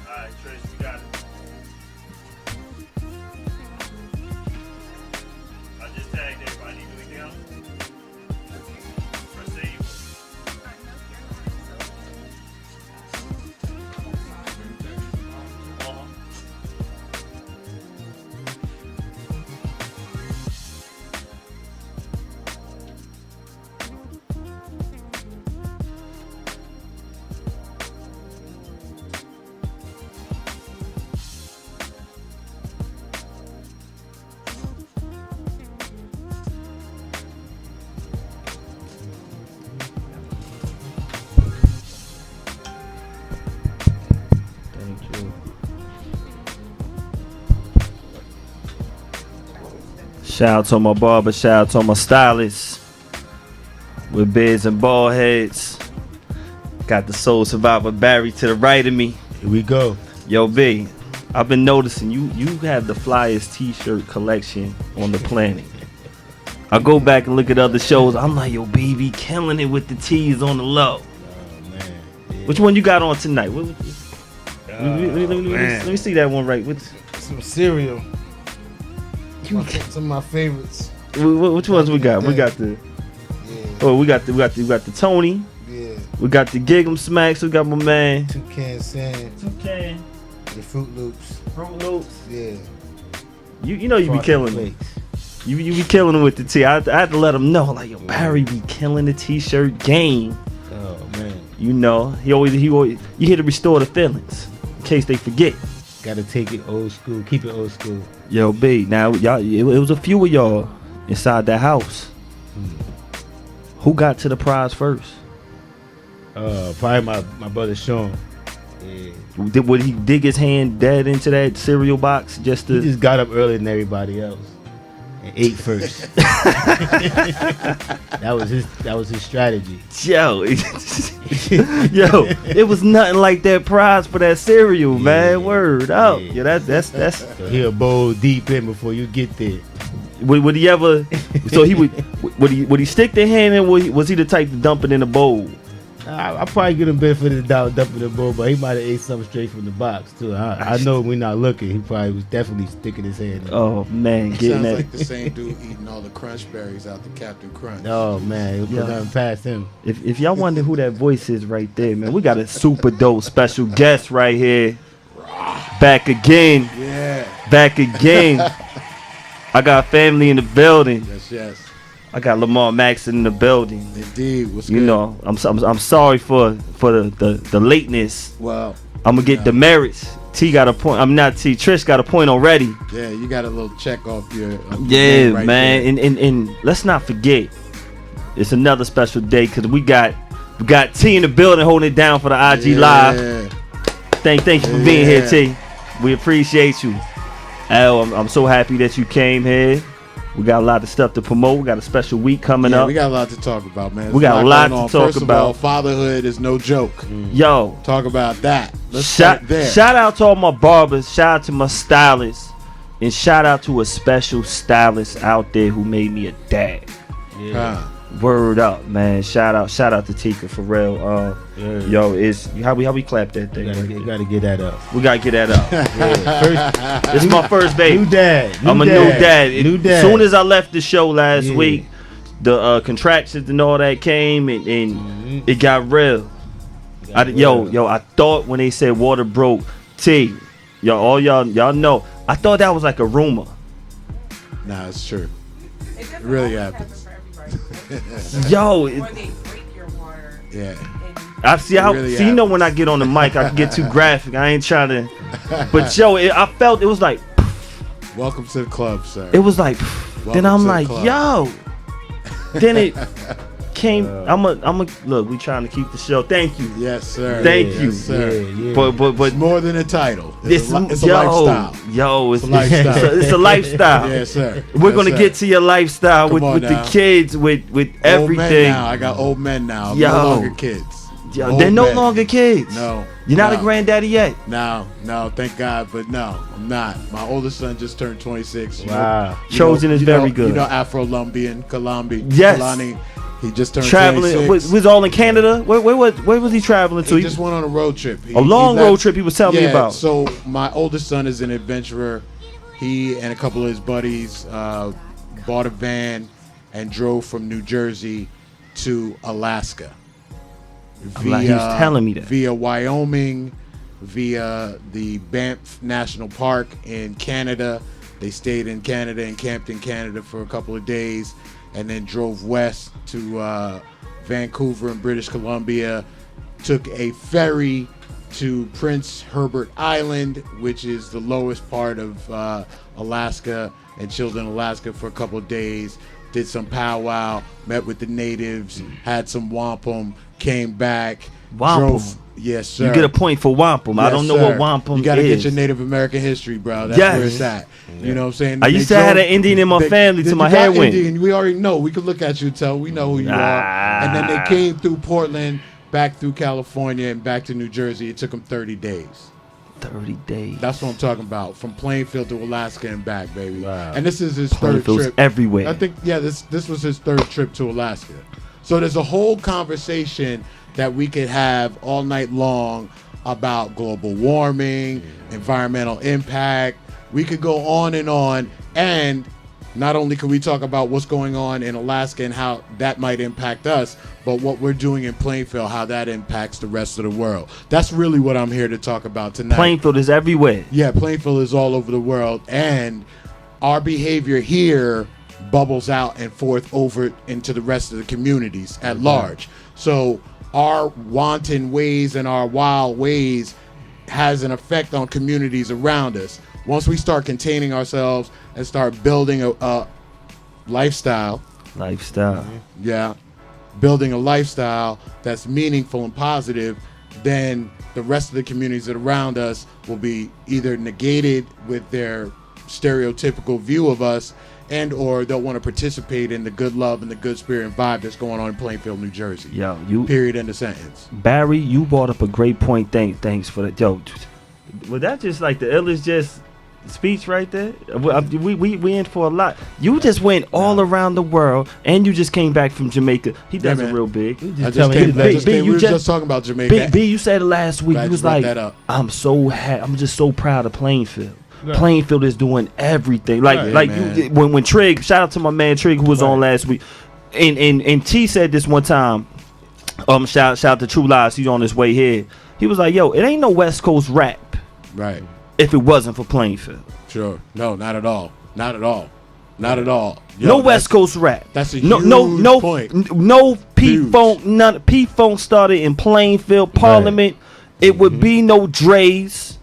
Alright, Trace, you got it. I just tagged everybody. Need anything else? Proceed. Shout out to my barber, shout out to my stylist with beards and bald heads. Got the Soul Survivor Barry to the right of me. Here we go. Yo, B, I've been noticing you have the flyest t-shirt collection on the planet. I go back and look at other shows. I'm like, yo, BB killing it with the T's on the low. Oh man. Yeah. Which one you got on tonight? Let me see that one right. Some cereal. Some of my favorites. Which ones we got? We got the. Yeah. Oh, we got the Tony. Yeah. We got the Gig 'em Smacks. We got my man. Toucan Sand. Toucan. The Fruit Loops. Fruit Loops. Yeah. You know you be killing them. You be killing them with the T. I had to let them know, like, yo, Barry be killing the T-shirt game. Oh man. You know, he always you here to restore the feelings in case they forget. Gotta take it old school. Keep it old school. Yo, B. Now y'all, it was a few of y'all inside that house. Who got to the prize first? Probably my brother Sean. Yeah. Would he dig his hand dead into that cereal box just to? He just got up earlier than everybody else and ate first. That was his strategy. Yo, it was nothing like that prize for that cereal, man. Word up. Yeah, that's. So he'll bowl deep in before you get there. Would he ever? So would he stick the hand in? Was he the type to dump it in a bowl? I probably give him benefit of the doubt dumping the bowl, but he might have ate something straight from the box too. I know we're not looking. He probably was definitely sticking his hand in. Oh man, Sounds like the same dude eating all the crunch berries out the Captain Crunch. Oh man, he'll put nothing past him. If y'all wonder who that voice is right there, man, we got a super dope special guest right here. Back again. Yeah. Back again. I got family in the building. Yes. I got Lamar Maxon in the building. Indeed. What's You good? know, I'm sorry for the lateness. Well, I'm gonna get demerits. T got a point. I'm not T. Trish got a point already. yeah, you got a little check off your Yeah, name right man. there. And let's not forget, it's another special day because we got T in the building holding it down for the IG Live. Thank you for being here, T. We appreciate you. Al, I'm so happy that you came here. We got a lot of stuff to promote. We got a special week coming up. We got a lot to talk about, man. We got a lot to going on. talk First about. Of all, fatherhood is no joke. Yo, Talk about that. Let's start there. Shout out to all my barbers. Shout out to my stylists. And shout out to a special stylist out there who made me a dad. Yeah. Word up, man. Shout out to Tika for real. Yo, it's how we clap that thing. You gotta get that up. We gotta get that up. Yeah. It's my first baby. New dad. I'm a new dad. New dad. As soon as I left the show last week, the contractions and all that came, and it got real. I thought when they said water broke, T, y'all know. I thought that was like a rumor. Nah, it's true. It really happens. Yo, Or they break your water. Yeah. I see how. really See, you know when I get on the mic, I can get too graphic. I ain't trying to. But yo, I felt it was like. Welcome to the club, sir. It was like. Then I'm to the like, club. yo. Then it came. I'm a look. We trying to keep the show. Thank you. Yes, sir. Thank Yes, you. sir. Yeah. But It's more than a title. It's a lifestyle. Yo, it's It's a lifestyle. it's a lifestyle. Yes, sir. We're Yes, gonna sir. get to your lifestyle Come on with the now. kids, with Old men everything. now. I got old men now. Yo. No longer kids. Yo, Old they're no men. longer kids. No. You're not no. a granddaddy yet. No, thank God, but no, I'm not. My oldest son just turned 26. Wow. Chosen is very good. You know Afro-Lumbian, Kalani. Yes. Kalani, he just turned Traveling 26. was all in Canada. Where was he traveling to? He just went on a road trip. A long road trip he was telling me about. So my oldest son is an adventurer. He and a couple of his buddies bought a van and drove from New Jersey to Alaska. He was telling me that. Via Wyoming, via the Banff National Park in Canada. They stayed in Canada and camped in Canada for a couple of days, and then drove west to Vancouver in British Columbia. Took a ferry to Prince Herbert Island, which is the lowest part of Alaska, and chilled in Alaska for a couple of days. Did some powwow, met with the natives, had some wampum, came back. Wampum? Yes, sir. You get a point for wampum. I Yes, don't know sir. what wampum You got to is. get your Native American history, bro. That's Yes. where it's at. You know what I'm saying? I used to have an Indian in my family till my hair went. Indian. We already know. We could look at you and tell we know who you are. And then they came through Portland, back through California, and back to New Jersey. It took them 30 days. 30 days. That's what I'm talking about. From Plainfield to Alaska and back, baby. Wow. And this is his third Plainfield's trip. everywhere. I think, yeah, this was his third trip to Alaska. So there's a whole conversation that we could have all night long about global warming, environmental impact. We could go on. And not only can we talk about what's going on in Alaska and how that might impact us, but what we're doing in Plainfield, how that impacts the rest of the world. That's really what I'm here to talk about tonight. Plainfield is everywhere. Yeah, Plainfield is all over the world, and our behavior here bubbles out and forth over into the rest of the communities at large. So our wanton ways and our wild ways has an effect on communities around us. Once we start containing ourselves and start building a lifestyle, building a lifestyle that's meaningful and positive, then the rest of the communities that are around us will be either negated with their stereotypical view of us, and or they'll want to participate in the good love and the good spirit and vibe that's going on in Plainfield, New Jersey. Yo, Period, end of sentence. Barry, you brought up a great point. Thanks for that. Yo, was that just like the illest just speech right there? We in for a lot. You just went all around the world, and you just came back from Jamaica. He does it real big. We were just talking about Jamaica. B, you said it last week. Glad You was you brought like, that up. I'm just so proud of Plainfield. Right. Plainfield is doing everything. When Trig, shout out to my man Trig who was on last week, and T said this one time. Shout out to True Lies. He's on his way here. He was like, "Yo, it ain't no West Coast rap, Right? if it wasn't for Plainfield. Sure. No, not at all. Not at all. Not at all. Yo, No West Coast rap. That's a no point. No Huge. P-Funk. None. P-Funk started in Plainfield Parliament. It would be no Dre's.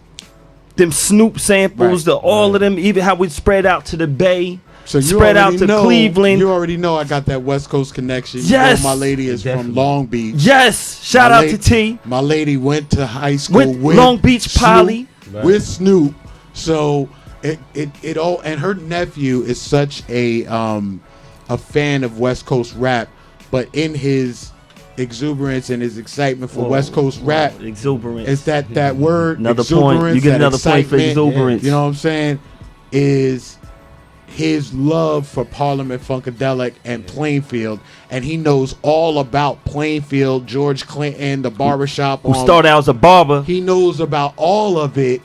Them Snoop samples, all of them, even how we spread out to the Bay, So you spread out to Cleveland. You already know I got that West Coast connection. Yes. You know my lady is from Long Beach. Yes, shout out to T. My lady went to high school with Long Beach Poly. With Snoop. So it all, and her nephew is such a fan of West Coast rap, but in his exuberance and his excitement for West Coast rap, exuberance. is that word? Another point. You get another point for exuberance. You know what I'm saying? Is his love for Parliament Funkadelic and Plainfield, and he knows all about Plainfield, George Clinton, the barbershop. Who started out as a barber. He knows about all of it,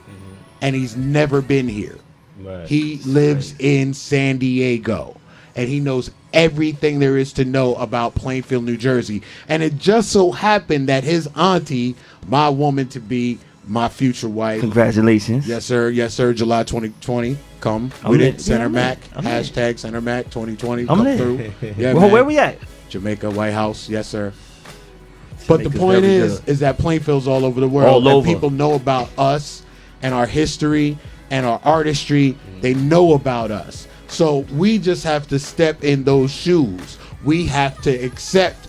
and he's never been here. Right. He lives in San Diego, and he knows everything there is to know about Plainfield, New Jersey. And it just so happened that his auntie, my woman to be, my future wife. Congratulations. Yes, sir. Yes, sir. July 2020. Come with it. Center Mac. Hashtag Center Mac 2020. Come through. Yeah, well, where we at? Jamaica, White House. Yes, sir. But the point very is that Plainfield's all over the world. All over. People know about us and our history and our artistry. They know about us. So we just have to step in those shoes. We have to accept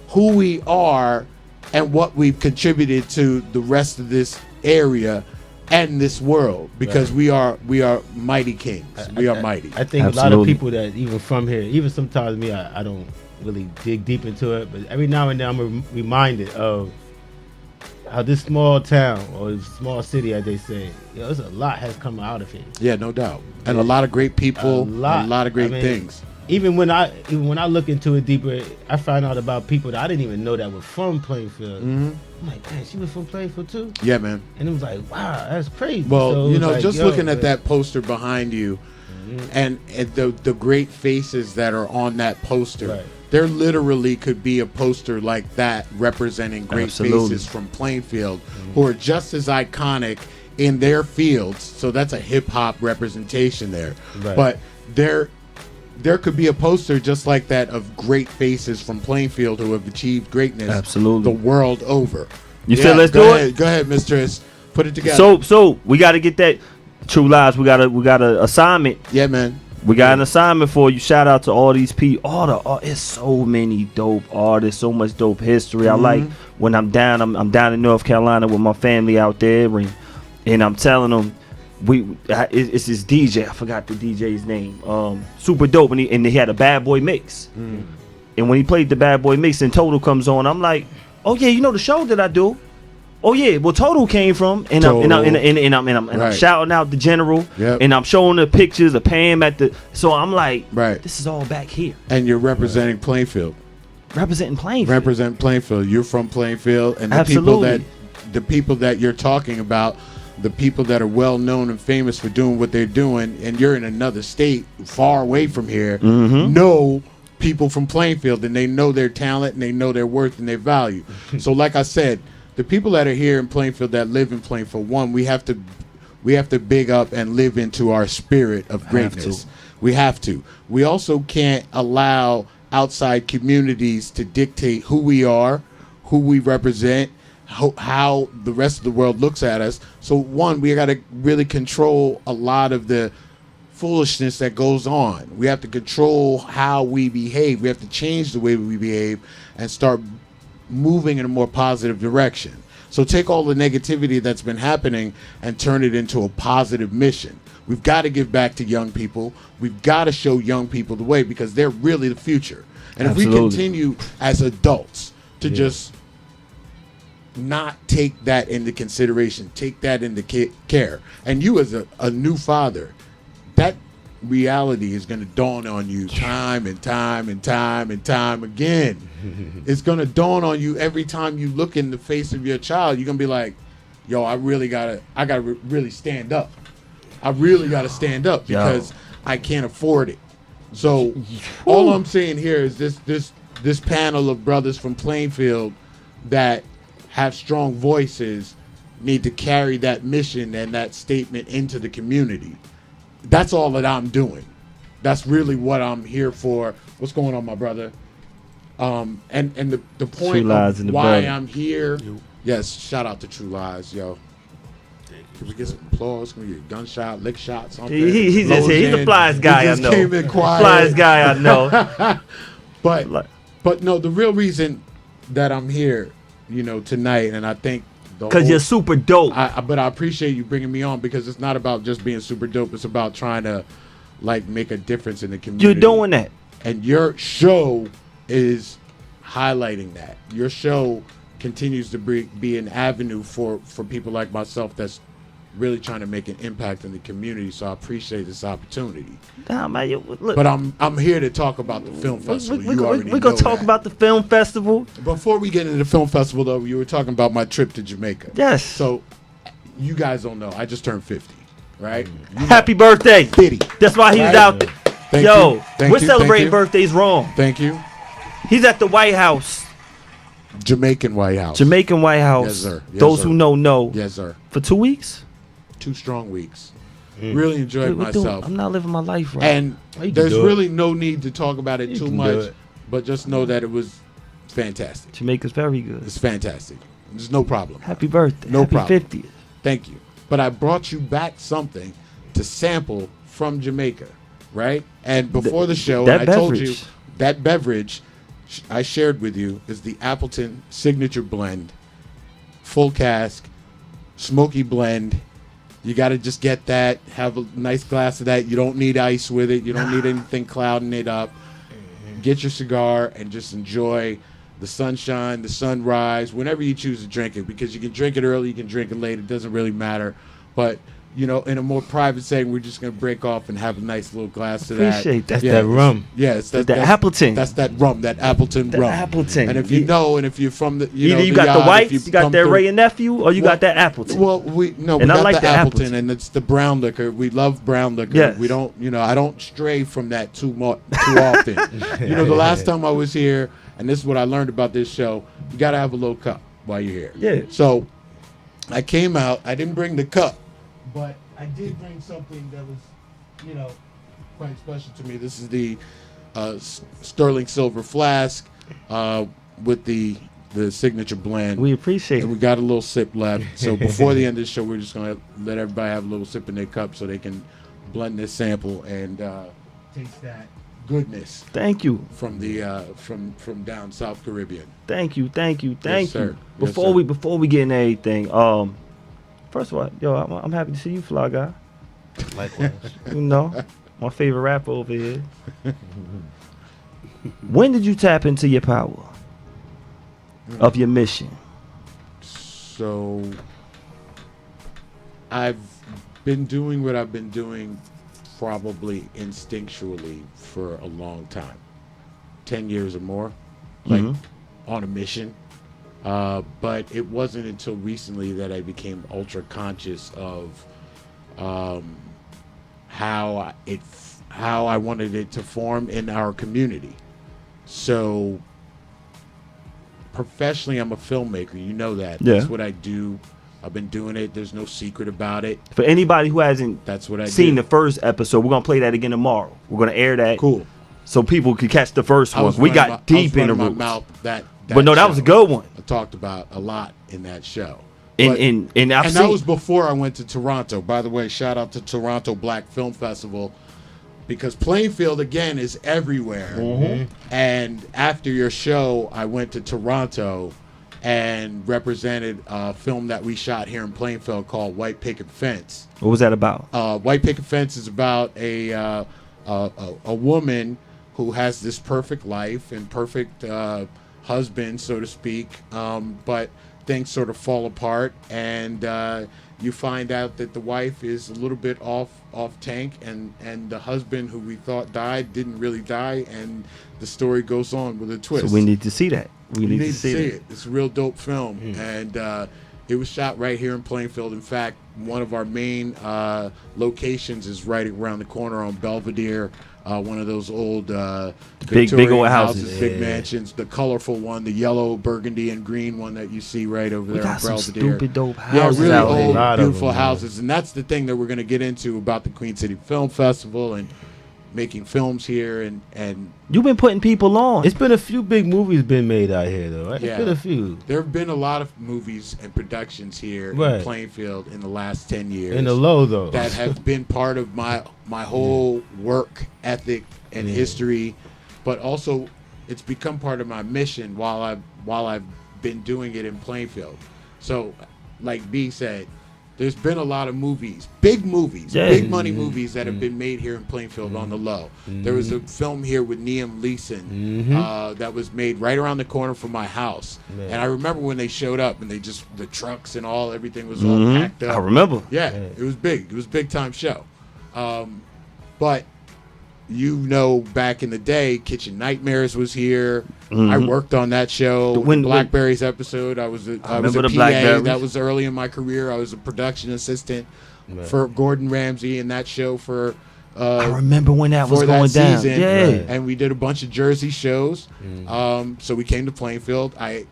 who we are and what we've contributed to the rest of this area and this world, because we are mighty kings. We are mighty. I think a lot of people that even from here, even sometimes me, I don't really dig deep into it, but every now and then I'm reminded of how this small town or small city, as they say, there's a lot has come out of here. Yeah, no doubt, and a lot of great people, a lot of great things. Even when I look into it deeper, I find out about people that I didn't even know that were from Plainfield. Mm-hmm. I'm like, man, she was from Plainfield too? Yeah, man. And it was like, wow, that's crazy. Well, so like, just looking at that poster behind you, and the great faces that are on that poster, right. There literally could be a poster like that representing great faces from Plainfield who are just as iconic in their fields. So that's a hip hop representation there. Right. But there could be a poster just like that of great faces from Plainfield who have achieved greatness the world over. You said let's do it? Go ahead, Mistress. Put it together. So we got to get that True Lives. We got a assignment. Yeah, man. We got an assignment for you. Shout out to all these people. It's so many dope artists, so much dope history. I like when I'm down. I'm down in North Carolina with my family out there, and I'm telling them it's this DJ. I forgot the DJ's name. Super dope, and they had a Bad Boy mix. And when he played the Bad Boy mix and Total comes on, I'm like, oh yeah, you know the show that I do. Oh yeah, well Total came from, and I'm Right. shouting out the general, Yep. and I'm showing the pictures of Pam at the. So I'm like, Right. this is all back here, And you're representing Plainfield. representing Plainfield. Represent Plainfield. You're from Plainfield, and the Absolutely. people that you're talking about, the people that are well known and famous for doing what they're doing, and you're in another state far away from here, know people from Plainfield, and they know their talent, and they know their worth and their value. So, like I said, the people that are here in Plainfield, that live in Plainfield, one, we have to big up and live into our spirit of greatness. We have to. We also can't allow outside communities to dictate who we are, who we represent, how the rest of the world looks at us. So one, we got to really control a lot of the foolishness that goes on. We have to control how we behave. We have to change the way we behave and start moving in a more positive direction. So take all the negativity that's been happening and turn it into a positive mission. We've got to give back to young people. We've got to show young people the way, because they're really the future. And if we Absolutely. continue as adults to just not take that into consideration, take that into care, and you as a new father, that reality is going to dawn on you time and time and time and time again. It's going to dawn on you every time you look in the face of your child. You're going to be like, yo, I gotta really stand up. I really got to stand up because I can't afford it. So all I'm saying here is this panel of brothers from Plainfield that have strong voices need to carry that mission and that statement into the community. That's all that I'm doing. That's really what I'm here for. What's going on, my brother? And the point of why I'm here. Yes, shout out to True Lies, yo. Can we get some applause? Can we get a gunshot, lick shot, something? He's just here. He's the flyest guy I know. Came in quiet. Flyest guy I know. But no, the real reason that I'm here, tonight, and I think because you're super dope. But I appreciate you bringing me on, because it's not about just being super dope. It's about trying to make a difference in the community. You're doing that, and your show is highlighting that. Your show continues to be an avenue for people like myself that's really trying to make an impact in the community. So I appreciate this opportunity. Nah, man, look, but I'm here to talk about the film festival. We're gonna talk about the film festival. Before we get into the film festival, though, you were talking about my trip to Jamaica. Yes. So you guys don't know, I just turned 50, right? Happy birthday. 50. That's why he's out there. Thank Yo, you. we're celebrating birthdays wrong. Thank you. He's at the White House. Jamaican White House. Jamaican White House. Yes, sir. Yes, Those sir. who know. Yes, sir. For 2 weeks? 2 strong weeks. Really enjoyed myself. I'm not living my life right. And there's really no need to talk about it too much, but just know that it was fantastic. Jamaica's very good. It's fantastic. There's no problem. Happy birthday. No Happy problem. 50th. Thank you. But I brought you back something to sample from Jamaica, right? And before the show, I told you that beverage I shared with you is the Appleton Signature Blend, full cask, smoky blend. You got to just get that, have a nice glass of that. You don't need ice with it. You don't need anything clouding it up. Get your cigar and just enjoy the sunshine, the sunrise, whenever you choose to drink it, because you can drink it early, you can drink it late. It doesn't really matter. But, in a more private setting, we're just going to break off and have a nice little glass of that. Appreciate that. That rum. Yes, that's Appleton. That's that rum, that Appleton rum. Appleton. And if you know, and if you're from the, either you got the whites, you got that Ray and Nephew, or you got that Appleton. Well, we got the Appleton, and it's the brown liquor. We love brown liquor. Yes. We don't, I don't stray from that too often. The last time I was here, and this is what I learned about this show, you got to have a little cup while you're here. Yeah. So I came out. I didn't bring the cup, but I did bring something that was, quite special to me. This is the sterling silver flask with the signature blend. We appreciate and it. we got a little sip left. So before the end of the show, we're just going to let everybody have a little sip in their cup so they can blend this sample and taste that goodness. Thank you. From the from down South Caribbean. Thank you. Yes, sir. Before we get into anything, first of all, yo, I'm happy to see you, Fly Guy. Likewise. My favorite rapper over here. When did you tap into your power of your mission? So I've been doing what I've been doing probably instinctually for a long time. 10 years or more. Like on a mission. But it wasn't until recently that I became ultra conscious of how I wanted it to form in our community. So professionally, I'm a filmmaker. You know that. Yeah. That's what I do. I've been doing it. There's no secret about it. For anybody who hasn't That's what I seen do. the first episode, we're gonna play that again tomorrow. We're gonna air that. Cool. So people could catch the first I one. was We running got my- I was deep in the running my roots. mouth that But no, that was a show. good one. I talked about a lot in that show. And But- I've and that seen was before I went to Toronto. By the way, shout out to Toronto Black Film Festival, because Plainfield again is everywhere. And after your show, I went to Toronto and represented a film that we shot here in Plainfield called White Picket Fence. what was that about? White Picket Fence is about a woman who has this perfect life and perfect husband, so to speak, but things sort of fall apart, and you find out that the wife is a little bit off tank, and the husband who we thought died didn't really die, and the story goes on with a twist. So we need to see that. We You need to see it. it. It's a real dope film, and it was shot right here in Plainfield. In fact, one of our main locations is right around the corner on Belvedere. One of those old big Victorian old houses. big mansions. The colorful one, the yellow, burgundy, and green one that you see right over We there on got some Belvedere. stupid dope Yeah, houses really out old, there. lot of beautiful them, man. houses, and that's the thing that we're going to get into about the Queen City Film Festival and making films here, and You've been putting people on. It's been a few big movies been made out here, though. Right? Yeah. It's been a few. there have been a lot of movies and productions here Right. in Plainfield in the last 10 years. In the low, though. that have been part of my whole work ethic and history, but also it's become part of my mission while I've been doing it in Plainfield. So, like B said, there's been a lot of movies, big money movies that have been made here in Plainfield on the low. There was a film here with Liam Neeson that was made right around the corner from my house, and I remember when they showed up and the trucks and everything was all packed up. I remember. Yeah, it was big. It was a big time show. But back in the day, Kitchen Nightmares was here. I worked on that show. When- Blackberries episode, I was a remember the PA. Blackberries. That was early in my career. I was a production assistant for Gordon Ramsay in that show for I remember when that was for going that down. season. Yeah. And we did a bunch of Jersey shows. So we came to Plainfield. I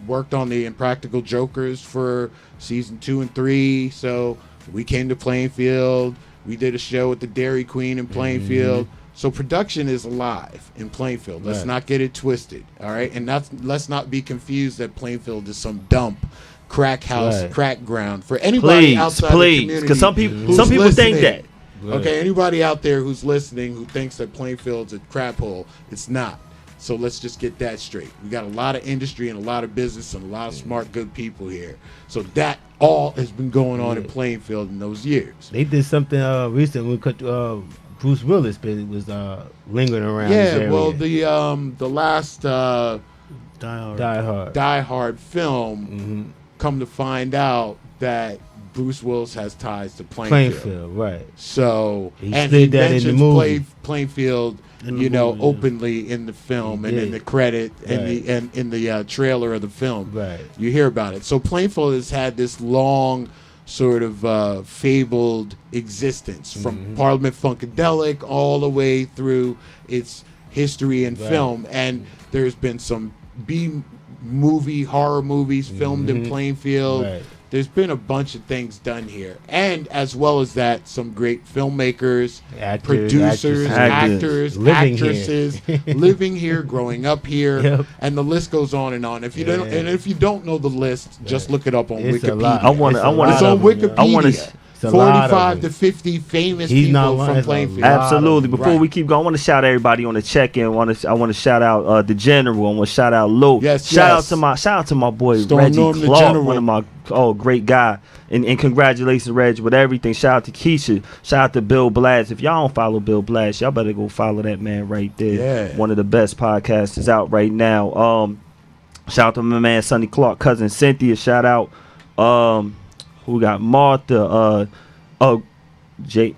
worked on the Impractical Jokers for season 2 and 3. So we came to Plainfield. We did a show at the Dairy Queen in Plainfield. So production is alive in Plainfield. Let's Right. not get it twisted, all right? And let's not be confused that Plainfield is some dump, crack house, Right. crack ground for anybody outside the Please, community. because some people who's think listening. that. Okay, anybody out there who's listening who thinks that Plainfield's a crap hole, it's not. So let's just get that straight. We got a lot of industry and a lot of business and a lot of smart, good people here. So that all has been going on in Plainfield in those years. They did something recently. Bruce Willis was lingering around. this Yeah, area. well, the last Die Hard. Die Hard film, come to find out that Bruce Willis has ties to Plainfield. Plainfield, right. So He and slid he that in the mentions movie. Plainfield, In the movie, yeah. openly in the film He and in did. the credit and Right. in the trailer of the film. Right. You hear about it. So Plainfield has had this long sort of fabled existence from Parliament Funkadelic all the way through its history in Right. film, and there's been some B-movie horror movies filmed in Plainfield. Right. There's been a bunch of things done here, and as well as that, some great filmmakers, Actors, producers, actresses. actors, Living here. actresses, living here, growing up here, Yep. and the list goes on and on. If you Yeah. don't, and if you don't know the list, just look it up on It's a Wikipedia. lot. I wanna- It's a I wanna- lot It's on of them, yeah. Wikipedia. I wanna- It's a lot of 45 them. to 50 famous He's not people lying. from It's a Plainfield. lot. Absolutely. Before Right. we keep going, I want to shout everybody on the check-in. I want to shout out the general. I want to shout out Lou. Yes, shout yes. out to my boy Storm Reggie Norm, the Clark, general. one of my great guy. And congratulations, Reg, with everything. Shout out to Keisha. Shout out to Bill Blass. If y'all don't follow Bill Blass, y'all better go follow that man right there. Yeah. One of the best podcasts is out right now. Shout out to my man Sonny Clark, cousin Cynthia. Shout out Who we got? Martha. J.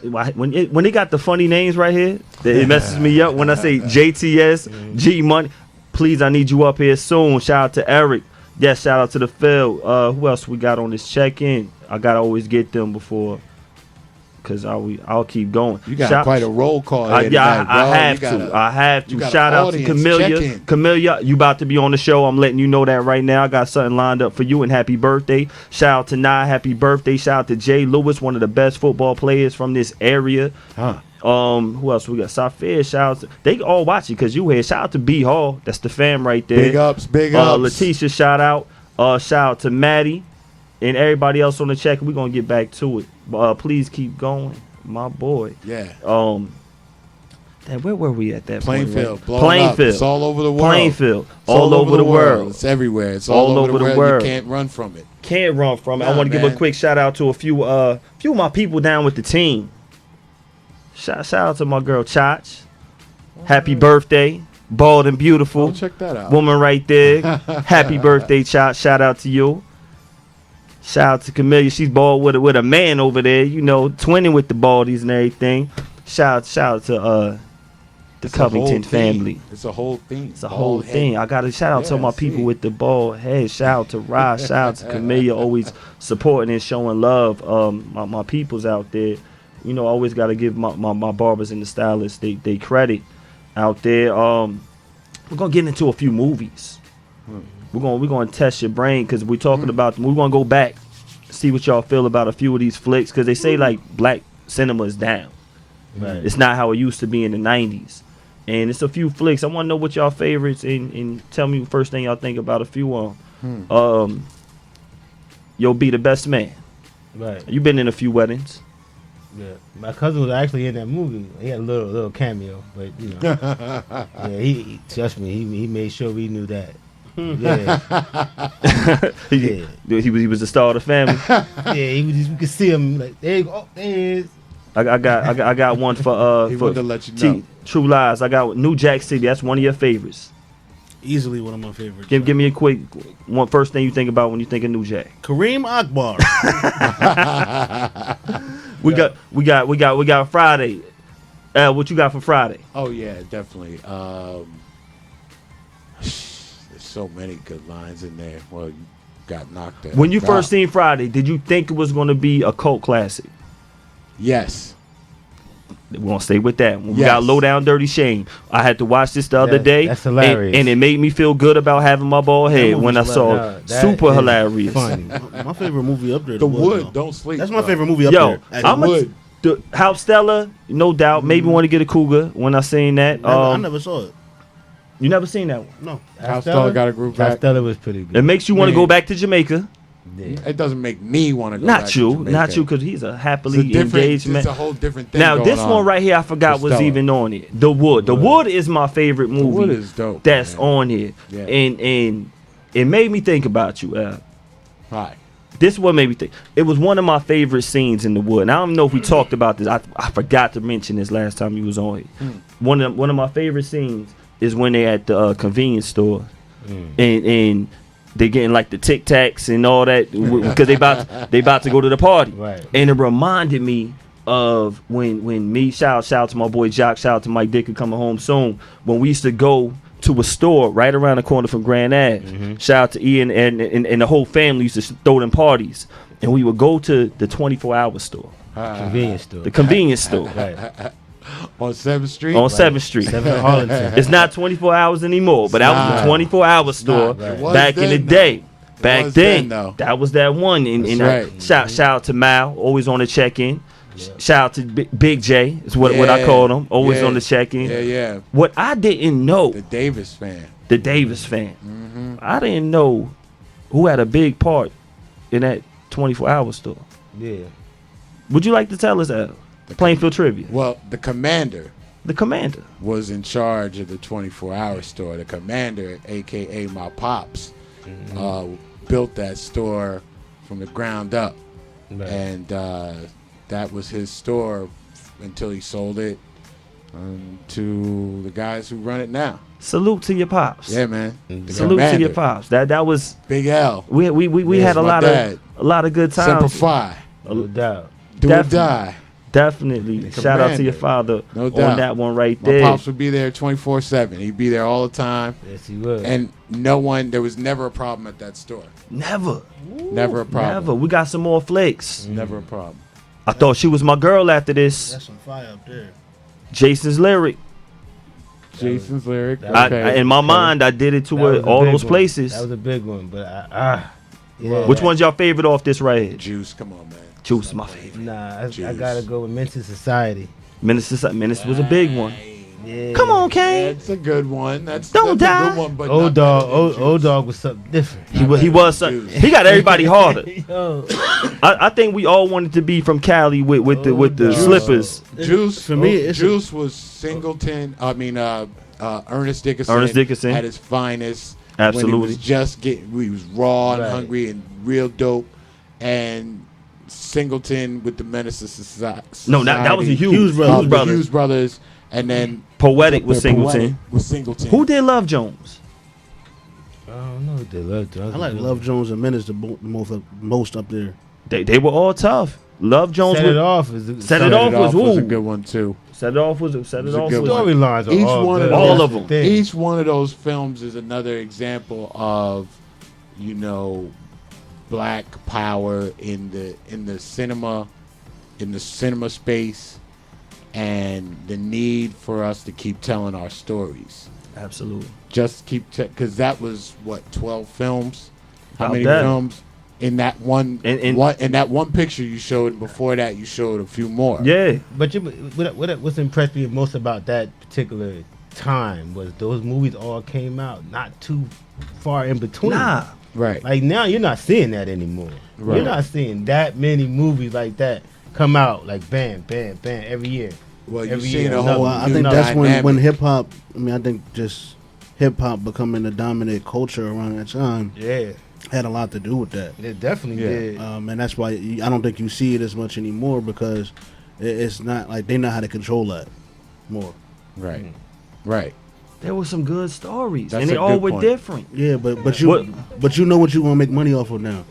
When they got the funny names right here, it messes me up when I say JTS, G Money. Please, I need you up here soon. Shout out to Eric. Yes, shout out to the field. Who else we got on this check-in? I gotta always get them before, cause I'll keep going. You got quite a roll call here tonight, bro. I have to. Shout out to Camellia. Camellia, you about to be on the show. I'm letting you know that right now. I got something lined up for you, and happy birthday. Shout out to Nye, happy birthday. Shout out to Jay Lewis, one of the best football players from this area. Who else we got? Safir, shout out to, they all watch it because you here. Shout out to B Hall. That's the fam right there. Big ups, big ups. Letitia, shout out. Shout out to Maddie and everybody else on the check. We're gonna get back to it. Please keep going, my boy. Yeah. Where were we at that Plainfield, point? Right? Plainfield. It's all over the world. Plainfield. All over the world. It's everywhere. It's all over the world. You can't run from it. Can't run from it. I want to give a quick shout out to a few of my people down with the team. Shout out to my girl Chach. Happy birthday. Bald and beautiful. Oh, check that out. Woman right there. Happy birthday, Chach. Shout out to you. Shout out to Camellia. She's bald with a man over there, twinning with the Baldies and everything. Shout out to the Covington family. It's a whole thing. It's a whole thing. I got to shout out to my people with the bald head. Shout out to Ross. Shout out to Camellia, always supporting and showing love. My peoples out there. Always got to give my barbers and the stylists they credit out there. We're gonna get into a few movies. We're gonna test your brain because we're talking about them. We're gonna go back, see what y'all feel about a few of these flicks because they say like black cinema is down. Right. It's not how it used to be in the 90s. And it's a few flicks. I want to know what y'all favorites and tell me the first thing y'all think about a few of them. Yo, Be the Best Man. Right. You been in a few weddings. Yeah, my cousin was actually in that movie. He had a little cameo, but yeah, he trust me, he made sure we knew that. Yeah, he was the star of the family. Yeah, we could see him like there you go. Oh, there he is. I got one for he wanted to let you know. True Lies. I got New Jack City. That's one of your favorites. Easily one of my favorites. Give me a quick one. First thing you think about when you think of New Jack. Kareem Akbar. We got Friday. What you got for Friday? Oh yeah, definitely. There's so many good lines in there. Well, you got knocked out. When you first seen Friday, did you think it was going to be a cult classic? Yes. We're going to stay with that. When we got Low Down Dirty Shame, I had to watch this the other day. That's hilarious. And it made me feel good about having my bald head when I saw it. Super hilarious. Funny. My favorite movie up there. The Wood, don't sleep. That's my favorite movie up there. I'm the House Stella, no doubt. Maybe want to get a cougar when I seen that. I never saw it. You never seen that one? No. House Stella got a group back. House Stella was pretty good. It makes you want to go back to Jamaica. Yeah. It doesn't make me want to go not back you, to Jamaica. Not you, because he's a happily engaged man. It's a whole different thing. Now, this one right here, I forgot was even on it. The Wood. The Wood is my favorite movie. The Wood is dope. That's on here. Yeah. And it made me think about you, Al. Right. This one made me think. It was one of my favorite scenes in The Wood. Now, I don't know if we talked about this. I forgot to mention this last time you was on here. One of my favorite scenes is when they at the convenience store. And they getting like the Tic Tacs and all that because they about to go to the party. Right. And it reminded me of when me shout out to my boy Jock, shout out to Mike Dicker coming home soon, when we used to go to a store right around the corner from Grand Ave. Shout out to Ian and the whole family used to throw them parties. And we would go to the 24-hour store. Convenience store. The convenience store. Right. On 7th Street? On 7th Street. 7th Arlington. It's not 24 hours anymore, but that was a 24-hour store back in the day. Back then, that was that one. And shout out to Mal, always on the check-in. Shout out to Big J, is what I call him, always on the check-in. Yeah. What I didn't know. The Davis fan. I didn't know who had a big part in that 24-hour store. Yeah. Would you like to tell us, Al? Plainfield Trivia. Well, the commander was in charge of the 24-hour store. The commander, a.k.a. my pops, built that store from the ground up. Right. And that was his store until he sold it to the guys who run it now. Salute to your pops. Yeah, man. Salute to your Commander. pops. That was Big L. we Yes, had a my lot dad. of good Semper times. Fi. No doubt. Do or Definitely. die. Definitely. The Shout out to your commander. father No on doubt. that one right My there. pops would be there 24/7. He'd be there all the time. Yes, he would. And there was never a problem at that store. Never. Never a problem. Never. We got some more flicks. Never a problem. I thought she was my girl after this. That's some fire up there. Jason's lyric. Jason's lyric. that I, in my mind, I did it to That was a all big those one. places. That was a big one, but yeah. Which one's your favorite off this right here? Juice, come on, man. Juice, my favorite. Nah, I Juice. gotta go with Mental Society. Menace was a big one. Yeah. Come on, Kane. That's a good one. That's Don't that's die. a good one, but Old not dog, better than Juice. old dog was something different. He was Juice. he got everybody harder. Yo, I think we all wanted to be from Cali with the dog. slippers. Juice For me, it's Juice was Singleton. Ernest Dickerson. Ernest Dickerson. at his finest. Absolutely. When he was just he was raw and Right. hungry and real dope. And Singleton with the Menace of Society. No, that was a Hughes Hughes brothers. The brothers. Hughes brothers, and then Poetic with Poetic Singleton. with Singleton. Who did Love Jones? I don't know. They loved I like Love Jones and Menace the most up there. They were all tough. Love Jones Set was it off. Set It Off was was a who? good one too. Set It Off was a good one. Storylines are Each all one of good. those- All That's of the them. thing. Each one of those films is another example of, black power in the cinema space, and the need for us to keep telling our stories. Absolutely. Just keep because that was what 12 films. How About many that. films in that one? In that one picture you showed. Before that, you showed a few more. Yeah. But what's impressed me most about that particular time was those movies all came out not too far in between. Nah. Right. Like now you're not seeing that anymore. Right. You're not seeing that many movies like that come out like bam, bam, bam every year. Well, you've Every seen year, a another whole. one. Well, I new think that's when dynamic. hip hop. I mean, I think just hip hop becoming the dominant culture around that time Yeah, had a lot to do with that. it definitely Yeah. did. And that's why I don't think you see it as much anymore because it's not like they know how to control that more. Right. Right. There were some good stories, That's and they a all good were point. different. Yeah, but What- you know what you gonna make money off of now.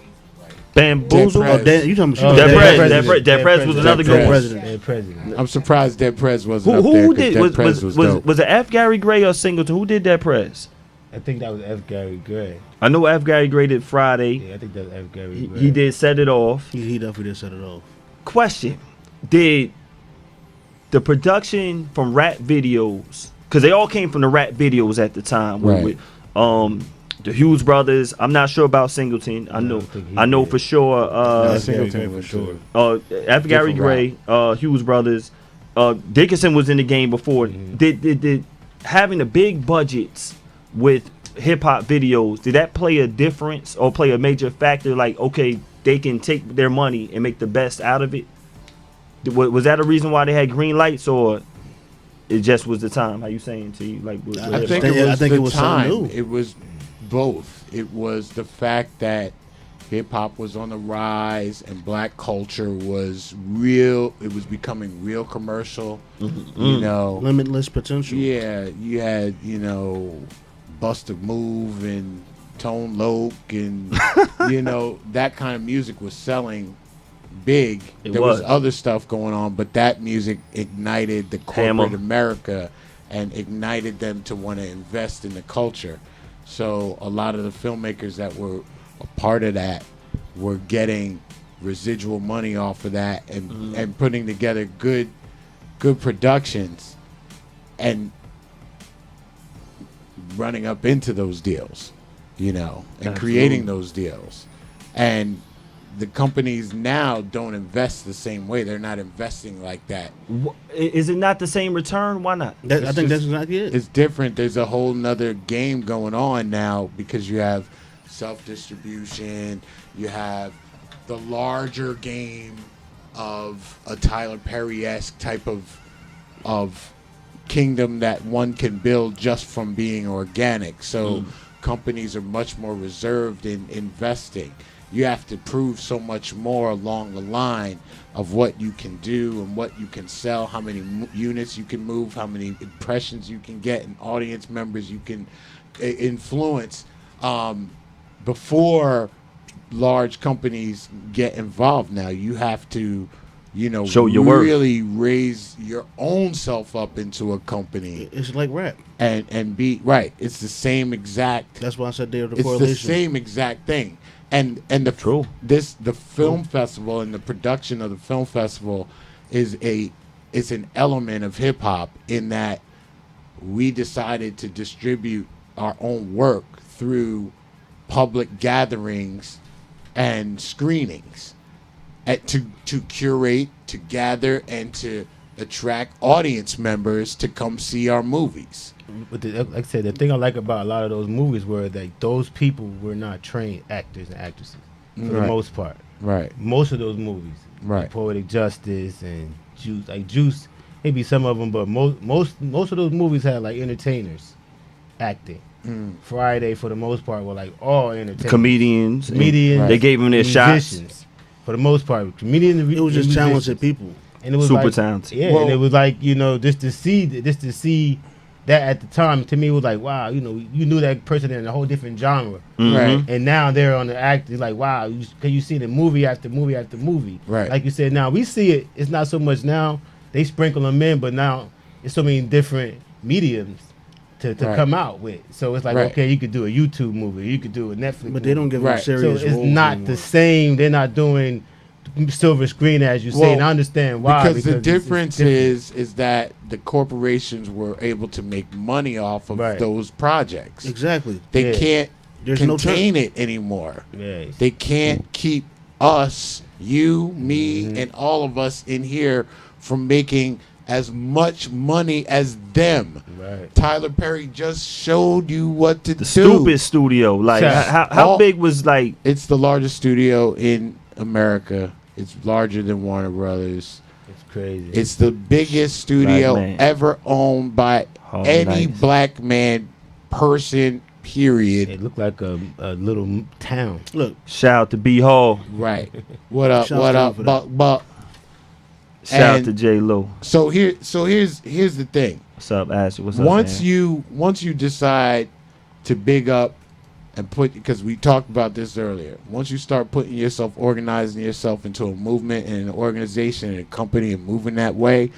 Bamboozle. Dead Oh, Dan, you talking Oh, about Dead President. Prez. Dead Prez was another good one. President. Dead President. I'm surprised Dead Prez wasn't Who up there. who 'cause did Dead Prez was dope. it F. Gary Gray or Singleton? Who did Dead Prez? I think that was F. Gary Gray. I know F. Gary Gray did Friday. Yeah, I think that was F. Gary He, Gray. he did Set It Off. He definitely did set it off. Question: Did the production from rap videos? Because they all came from the rap videos at the time. Right. With the Hughes brothers. I'm not sure about Singleton. I know. think he I know did. for sure. F. Gary Singleton Gray for for sure. F. Gary Different Gray, Hughes brothers, Dickinson was in the game before. Did having the big budgets with hip hop videos, did that play a difference or play a major factor? Like, okay, they can take their money and make the best out of it. Was that a reason why they had green lights, or it just was the time? How you saying to you? Like, I think Yeah, it was I think the it was something time. new. It was both. It was the fact that hip hop was on the rise and black culture was real. It was becoming real commercial. You know, Limitless potential. yeah, you had Busta Move and Tone Loc and that kind of music was selling big. It There was was. other stuff going on, but that music ignited the Hammer. corporate America and ignited them to want to invest in the culture. So a lot of the filmmakers that were a part of that were getting residual money off of that and putting together good productions and running up into those deals, and Absolutely. creating those deals. And the companies now don't invest the same way. They're not investing like that. Is it not the same return? Why not? I It's think that's just- exactly it. It's different. There's a whole nother game going on now because you have self-distribution. You have the larger game of a Tyler Perry-esque type of kingdom that one can build just from being organic. So companies are much more reserved in investing. you have to prove so much more along the line of what you can do and what you can sell, how many units you can move, how many impressions you can get, and audience members you can influence before large companies get involved. Now you have to, show your worth, really raise your own self up into a company. It's like rap. And be right. It's the same exact. That's why I said there's a It's correlation. the same exact thing. And the True. the film festival and the production of the film festival it's an element of hip hop in that we decided to distribute our own work through public gatherings and screenings to curate, to gather, and to attract audience members to come see our movies. But like I said, the thing I like about a lot of those movies were that those people were not trained actors and actresses for the Right. most part. Right. Most of those movies, Right. Poetic Justice and Juice, maybe some of them, but most of those movies had like entertainers acting. Friday, for the most part, were like all entertainers, comedians. comedians. They gave them their shots. musicians, for the most part. Comedians. It was just musicians. talented people. And it was Super like, talented. Yeah, Well- and it was like, just to see that at the time, to me, it was like, wow, you knew that person in a whole different genre. Mhm. Right. And now they're on the act. It's like, wow, you see the movie after movie after movie. Right. Like you said, now we see it. It's not so much now. They sprinkle them in, but now it's so many different mediums to Right. come out with. So it's like, Right. okay, you could do a YouTube movie, you could do a Netflix But they don't give Right. them so serious it's roles not anymore. the same. They're not doing silver screen as you say, Well, and I understand why. Because the it's difference different. is that the corporations were able to make money off of Right. those projects. Exactly. They Yeah. can't There's no contain it anymore. Yeah. They can't keep us, you, me, Mm-hmm. and all of us in here from making as much money as them. Right. Tyler Perry just showed you what to The do. stupid studio. Like Yeah. how All- big was like It's the largest studio in America. It's larger than Warner Brothers. It's crazy. It's the biggest studio Black man. ever owned by Oh, any nice. black man, person, period. It looked like a little town. Look, shout out to B Hall, Right. What up? Shouts What to him up? for that. Buck, Buck. shout out And- to J Lo. So here's the thing. What's up, Ashley? What's up, Once man? you decide to big up and put, because we talked about this earlier, once you start putting yourself, organizing yourself into a movement and an organization and a company and moving that way,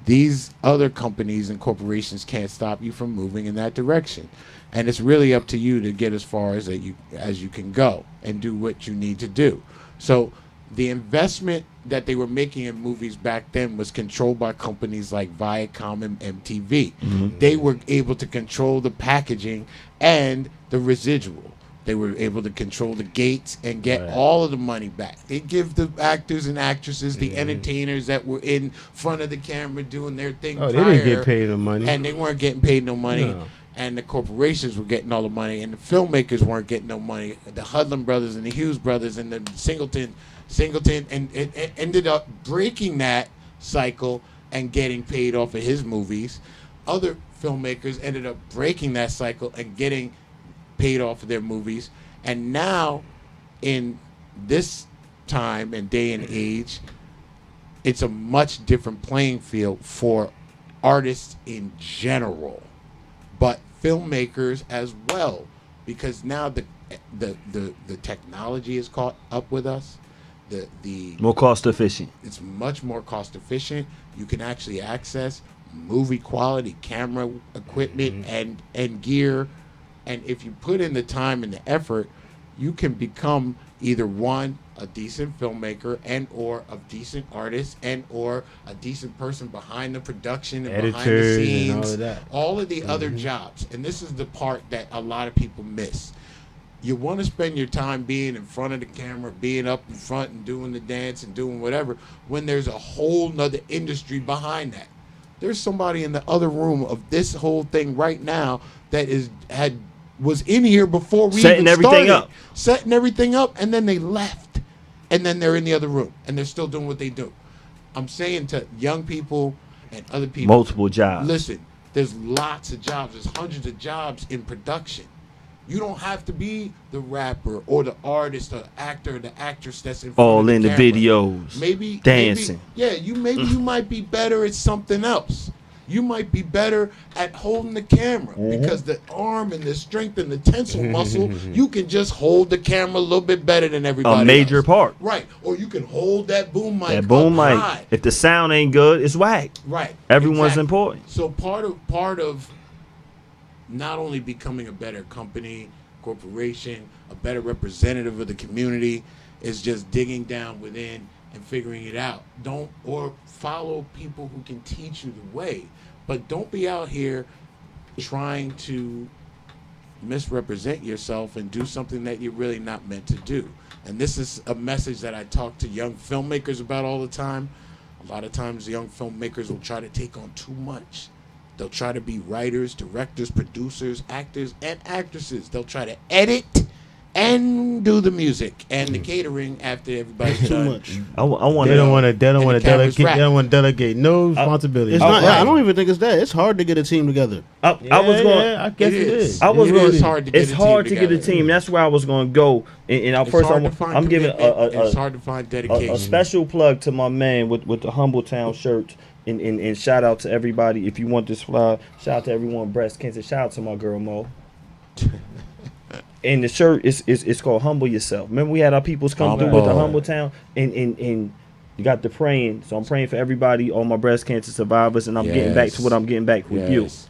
these other companies and corporations can't stop you from moving in that direction. And it's really up to you to get as far as you can go and do what you need to do. So the investment that they were making in movies back then was controlled by companies like Viacom and MTV. They were able to control the packaging and the residual. They were able to control the gates and get Right. all of the money back. They give the actors and actresses, the entertainers that were in front of the camera doing their thing Oh, they prior, didn't get paid no money. and they weren't getting paid no money. No. And the corporations were getting all the money, and the filmmakers weren't getting no money. The Hudlin brothers and the Hughes brothers and the Singleton, and it ended up breaking that cycle and getting paid off of his movies. Other filmmakers ended up breaking that cycle and getting paid off of their movies. And now, in this time and day and age, it's a much different playing field for artists in general, but filmmakers as well, because now the technology has caught up with us. The More cost efficient. it's much more cost efficient. You can actually access movie quality camera equipment and gear, and if you put in the time and the effort, you can become either one, a decent filmmaker, and or a decent artist, and or a decent person behind the production and behind the Editors and scenes, all of that. all of the other jobs. And this is the part that a lot of people miss. You want to spend your time being in front of the camera, being up in front and doing the dance and doing whatever, when there's a whole nother industry behind that. There's somebody in the other room of this whole thing right now that was in here before we Setting even everything started. up. Setting everything up, and then they left. And then they're in the other room, and they're still doing what they do. I'm saying to young people and other people, Multiple jobs. listen, there's lots of jobs. There's hundreds of jobs in production. You don't have to be the rapper or the artist or actor or the actress that's in front All of the in the camera. videos. Maybe dancing. Maybe you might be better at something else. You might be better at holding the camera because the arm and the strength and the tensile muscle, you can just hold the camera a little bit better than everybody A major else. part. Right. Or you can hold that boom mic That boom up mic. high. If the sound ain't good, it's whack. Right. Everyone's Exactly. important. So part of not only becoming a better company, corporation, a better representative of the community is just digging down within and figuring it out. Or follow people who can teach you the way, but don't be out here trying to misrepresent yourself and do something that you're really not meant to do. And this is a message that I talk to young filmmakers about all the time. A lot of times young filmmakers will try to take on too much. They'll try to be writers, directors, producers, actors, and actresses. They'll try to edit and do the music and the catering after everybody's Too done. much. I want They to. don't want to. They don't And want the to delegate. camera's They don't want to delegate no responsibility. It's Oh, not. right. I don't even think it's that. It's hard to get a team together. I was going. Yeah, I guess It it is. is. I was It going. is hard to get it's a team hard to get a together. team. That's where I was going to go. And It's first, hard to find I'm giving commitment, and it's hard to find a dedication. special plug to my man with the Humble Town shirt. And shout out to everybody. If you want this fly, shout out to everyone. Breast cancer. Shout out to my girl Mo. And the shirt is called Humble Yourself. Remember we had our peoples come through with the Humble Town, and you got the praying. So I'm praying for everybody, all my breast cancer survivors, and I'm getting back to what I'm getting back with you. Yes.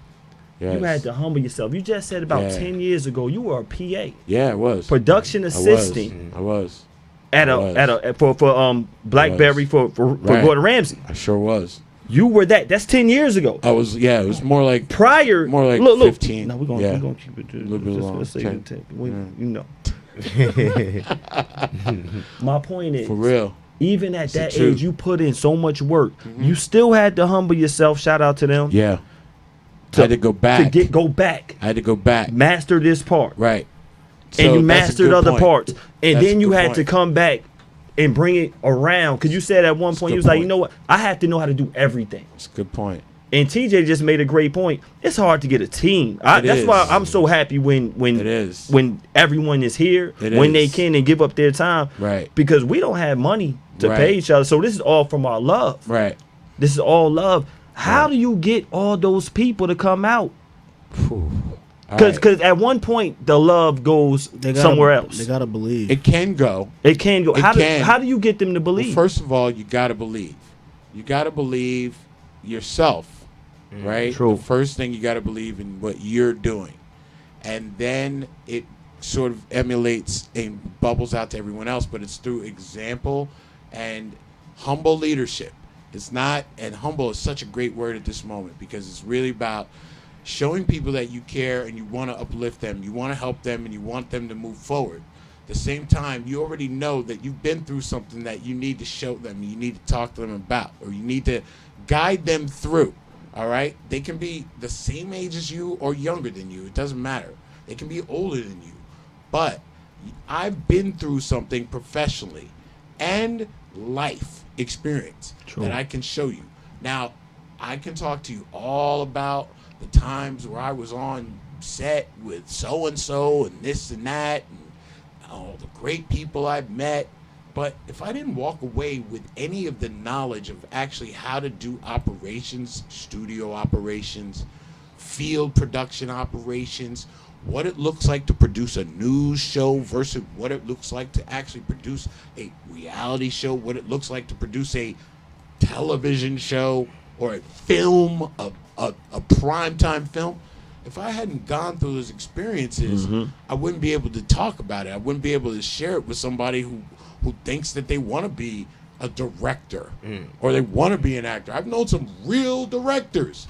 You had to humble yourself. You just said about 10 years ago you were a PA, Yeah, it was. production assistant I was. for Blackberry for Right. Gordon Ramsay. I sure was. You were that. That's 10 years ago. I was. Yeah, it was more like Prior, more like look, 15. No, we're gonna Yeah. keep it. A little bit long. Let's say 10. 10. You know. My point is, for real. even at the that truth. age, you put in so much work. You still had to humble yourself. Shout out to them. Yeah. I had to go back. Go back. I had to go back. Master this part. Right. And So you that's a mastered good other point. parts. And That's then a you good had point. to come back and bring it around. Because you said at one That's a point, you good was like, point. you know what? I have to know how to do everything. That's a good point. And TJ just made a great point. It's hard to get a team. It That's is. why I'm so happy when It is. when everyone is here, It when they is. can and give up their time. Right. Because we don't have money to Right. pay each other. So this is all from our love. Right. This is all love. How do you get all those people to come out? Because at one point the love goes somewhere else. They gotta believe. It can go. It can go. It How can. do you get them to believe? Well, first of all, you got to believe. You got to believe yourself, right? True. The first thing you got to believe in what you're doing. And then it sort of emulates and bubbles out to everyone else, but it's through example and humble leadership. It's not, and humble is such a great word at this moment because it's really about showing people that you care and you want to uplift them, you want to help them, and you want them to move forward. At the same time, you already know that you've been through something that you need to show them, you need to talk to them about, or you need to guide them through. All right? They can be the same age as you or younger than you. It doesn't matter. They can be older than you. But I've been through something professionally and life experience that I can show you. Now, I can talk to you all about the times where I was on set with so-and-so and this and that and all the great people I've met. But if I didn't walk away with any of the knowledge of actually how to do operations, studio operations, field production operations, what it looks like to produce a news show versus what it looks like to actually produce a reality show, what it looks like to produce a television show or a film, a primetime film. If I hadn't gone through those experiences, I wouldn't be able to talk about it. I wouldn't be able to share it with somebody who thinks that they want to be a director or they want to be an actor. I've known some real directors.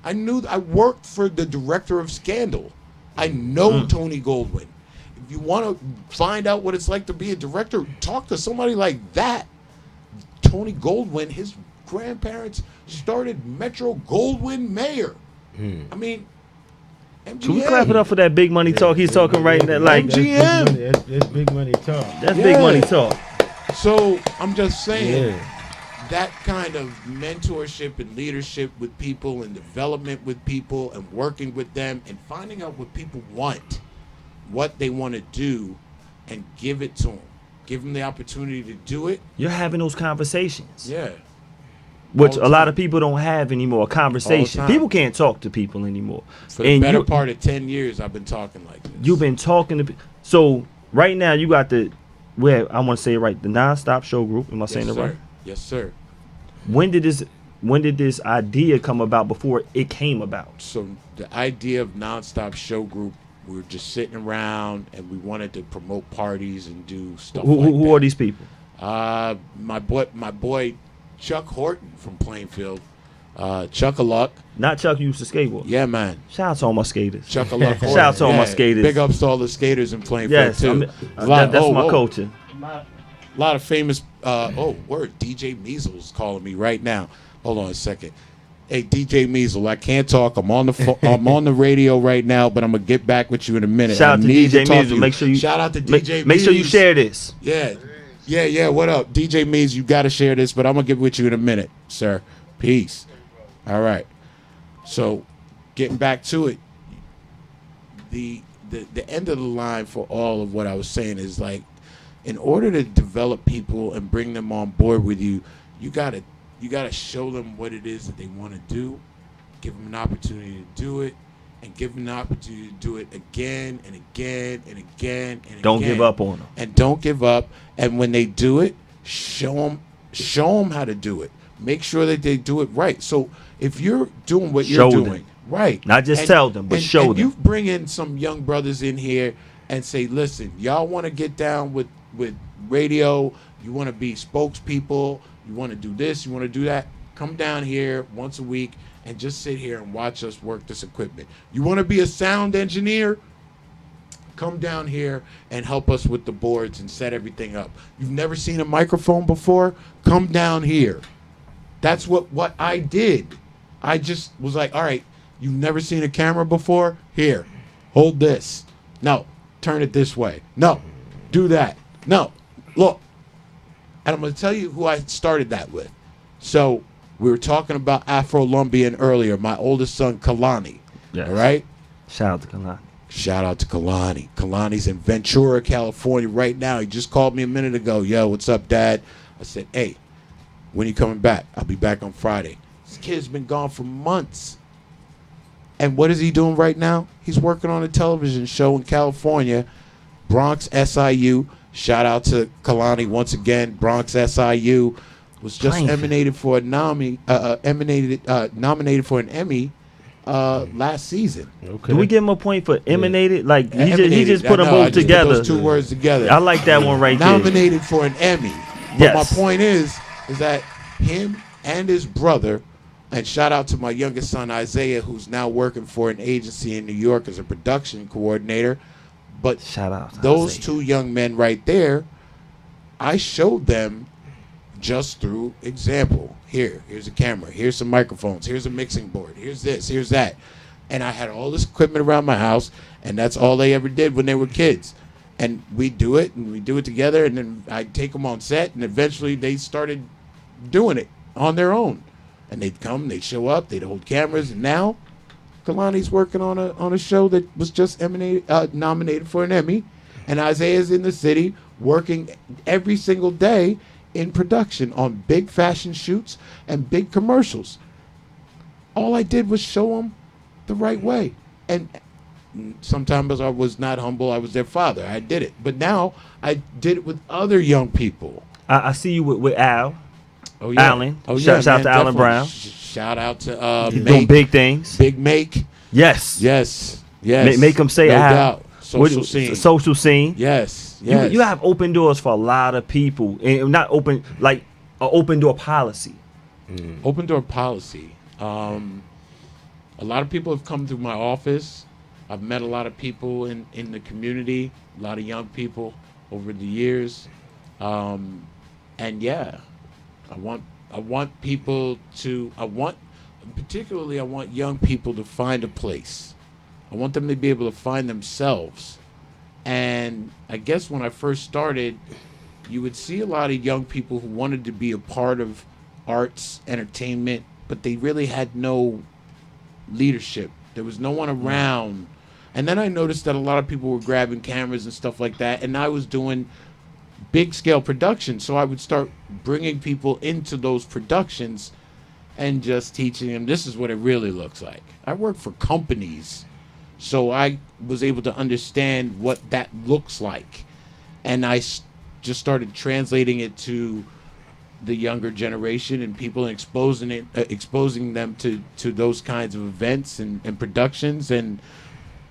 I worked for the director of Scandal. I know Tony Goldwyn. If you want to find out what it's like to be a director, talk to somebody like that. Tony Goldwyn, his grandparents started Metro Goldwyn Mayer. I mean, MGM. Can we clap it up for that big money talk? He's talking right now. Like, MGM. That's big money talk. that's big money talk. So I'm just saying Yeah. that kind of mentorship and leadership with people and development with people and working with them and finding out what people want. what they want to do and give it to them. Give them the opportunity to do it. You're having those conversations. Yeah. Which All the a lot time. of people don't have anymore. Conversation. time. People can't talk to people anymore. For the better you, part of 10 years, I've been talking like this. You've been talking to. So right now you got where I want to say it right, the Nonstop Show Group. Am I saying it right? Yes, sir. When did this idea come about? Before it came about? So the idea of Nonstop Show Group, we were just sitting around and we wanted to promote parties and do stuff. Who are these people? My boy Chuck Horton from Plainfield. Chuck-a-Luck. Not Chuck used to skateboard. Yeah, man. Shout out to all my skaters. Chuck-a-Luck. Shout out to all my skaters. Big ups to all the skaters in Plainfield, Yes, too. that's my culture. A lot of famous, DJ Measles calling me right now. Hold on a second. Hey, DJ Measles, I can't talk. I'm on the I'm on the radio right now, but I'm going to get back with you in a minute. Shout out to DJ Measles. Make sure you shout out to DJ Make sure you share this. Yeah. What up? DJ Measles, you got to share this, but I'm going to get with you in a minute, sir. Peace. All right. So, getting back to it, the end of the line for all of what I was saying is like, in order to develop people and bring them on board with you, you gotta show them what it is that they want to do, give them an opportunity to do it, and give them an opportunity to do it again and again and again and Don't again. give up on them. And don't give up. And when they do it, show them how to do it. Make sure that they do it right. So if you're doing what you're Show doing, them. right. Not just tell them, but show them. You bring in some young brothers in here and say, listen, y'all want to get down with radio, you want to be spokespeople, you want to do this, you want to do that, come down here once a week and just sit here and watch us work this equipment. You want to be a sound engineer? Come down here and help us with the boards and set everything up. You've never seen a microphone before? Come down here. That's what I did. I just was like, all right, you've never seen a camera before? Here, hold this. No, turn it this way. No, do that. No, look. And I'm going to tell you who I started that with. So we were talking about Afro-Lumbian earlier, my oldest son, Kalani. Yes. All right? Shout out to Kalani. Shout out to Kalani. Kalani's in Ventura, California right now. He just called me a minute ago. Yo, what's up, Dad? I said, hey, when you coming back? I'll be back on Friday. This kid's been gone for months. And what is he doing right now? He's working on a television show in California, Bronx SIU. Shout out to Kalani once again. Bronx SIU was just nominated for a nominated for an Emmy last season. Okay. Do we give him a point for emanated? Like he Emanated. just put them I know, I both just together. Put those two words together. I like that one right there. Nominated for an Emmy. But Yes. my point is that him and his brother, and shout out to my youngest son Isaiah, who's now working for an agency in New York as a production coordinator. But Shout out to those Isaiah. two young men right there, I showed them just through example. Here's a camera. Here's some microphones. Here's a mixing board. Here's this. Here's that. And I had all this equipment around my house, and that's all they ever did when they were kids. And we do it, and we do it together, and then I'd take them on set, and eventually they started doing it on their own. And they'd come, they'd show up, they'd hold cameras, and now Kalani's working on a show that was just nominated for an Emmy, and Isaiah's in the city working every single day in production on big fashion shoots and big commercials. All I did was show them the right way. And sometimes I was not humble. I was their father. I did it. But now I did it with other young people. I see you with Al. Oh, yeah. Allen. Oh, Shout yeah, out to Allen definitely. Brown. Shout out to He's doing Make. big things. Big Make. Yes. Yes. Yes. Make them say no Al. doubt. Social scene. Social scene. Yes. Yes. You have open doors for a lot of people, and not open like an open door policy. Open door policy. A lot of people have come through my office. I've met a lot of people in the community, a lot of young people over the years. And yeah, I want people to, particularly I want young people to find a place. I want them to be able to find themselves. And I guess when I first started, you would see a lot of young people who wanted to be a part of arts, entertainment, but they really had no leadership. There was no one around And then I noticed that a lot of people were grabbing cameras and stuff like that, and I was doing big scale production. So I would start bringing people into those productions and just teaching them this is what it really looks like. I work for companies, so I was able to understand what that looks like. And I just started translating it to the younger generation and people, and exposing them to those kinds of events and productions. And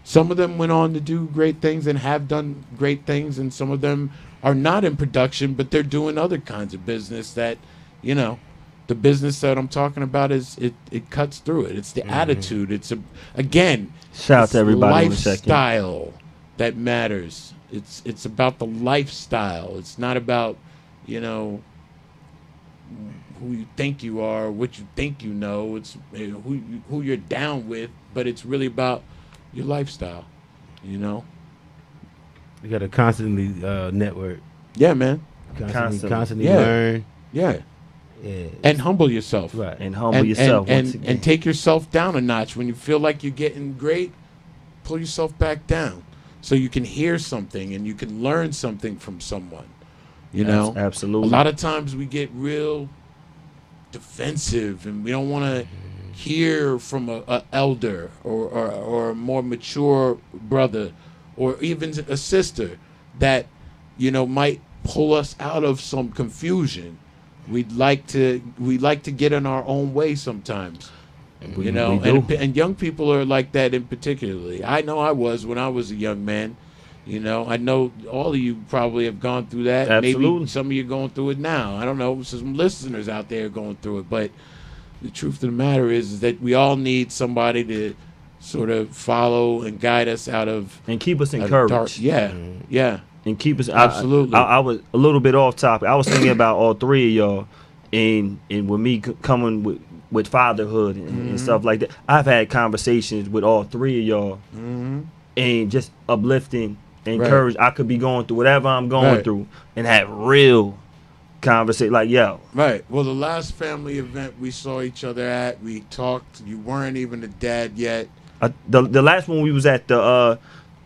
some of them went on to do great things and have done great things, and some of them are not in production, but they're doing other kinds of business that, you know, the business that I'm talking about is it cuts through it. It's the attitude. It's again, Shout out it's to everybody in a second. lifestyle that matters. It's about the lifestyle. It's not about, you know, who you think you are, what you think you know. It's who you're down with, but it's really about your lifestyle, you know. You got to constantly network. Yeah, man. Constantly Yeah. learn. Yeah. Yeah. And humble yourself. Right. And humble yourself once again. and take yourself down a notch. When you feel like you're getting great, pull yourself back down so you can hear something and you can learn something from someone. You know? Absolutely. A lot of times we get real defensive and we don't want to hear from a elder or a more mature brother or even a sister that, you know, might pull us out of some confusion. We'd like to get in our own way sometimes, you know, and young people are like that in particularly. I know I was when I was a young man. You know, I know all of you probably have gone through that. Absolutely. Maybe some of you are going through it now. I don't know. Some listeners out there are going through it. But the truth of the matter is that we all need somebody to sort of follow and guide us out of... And keep us encouraged. Yeah, yeah. And keep us... Absolutely. I was a little bit off topic. I was thinking about all three of y'all and with me coming with fatherhood and stuff like that. I've had conversations with all three of y'all and just uplifting... encouraged. I could be going through whatever I'm going through and have real conversation. Like, yo. Right. Well, the last family event we saw each other at, we talked. You weren't even a dad yet. The last one we was at the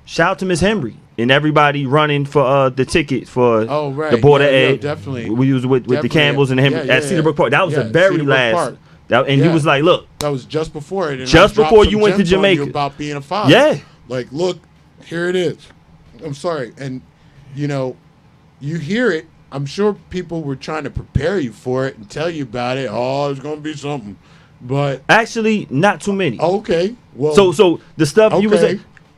shout out to Miss Henry and everybody running for the ticket for the border aid. Definitely. We was with the Campbells and him at Cedarbrook Park. That was the very last. He was like, look. That was just before it. And just before you went to Jamaica. About being a father. Yeah. Like, look, here it is. I'm sorry. And, you know, you hear it. I'm sure people were trying to prepare you for it and tell you about it. Oh, it's going to be something. But actually, not too many. Okay. Well, so the stuff you was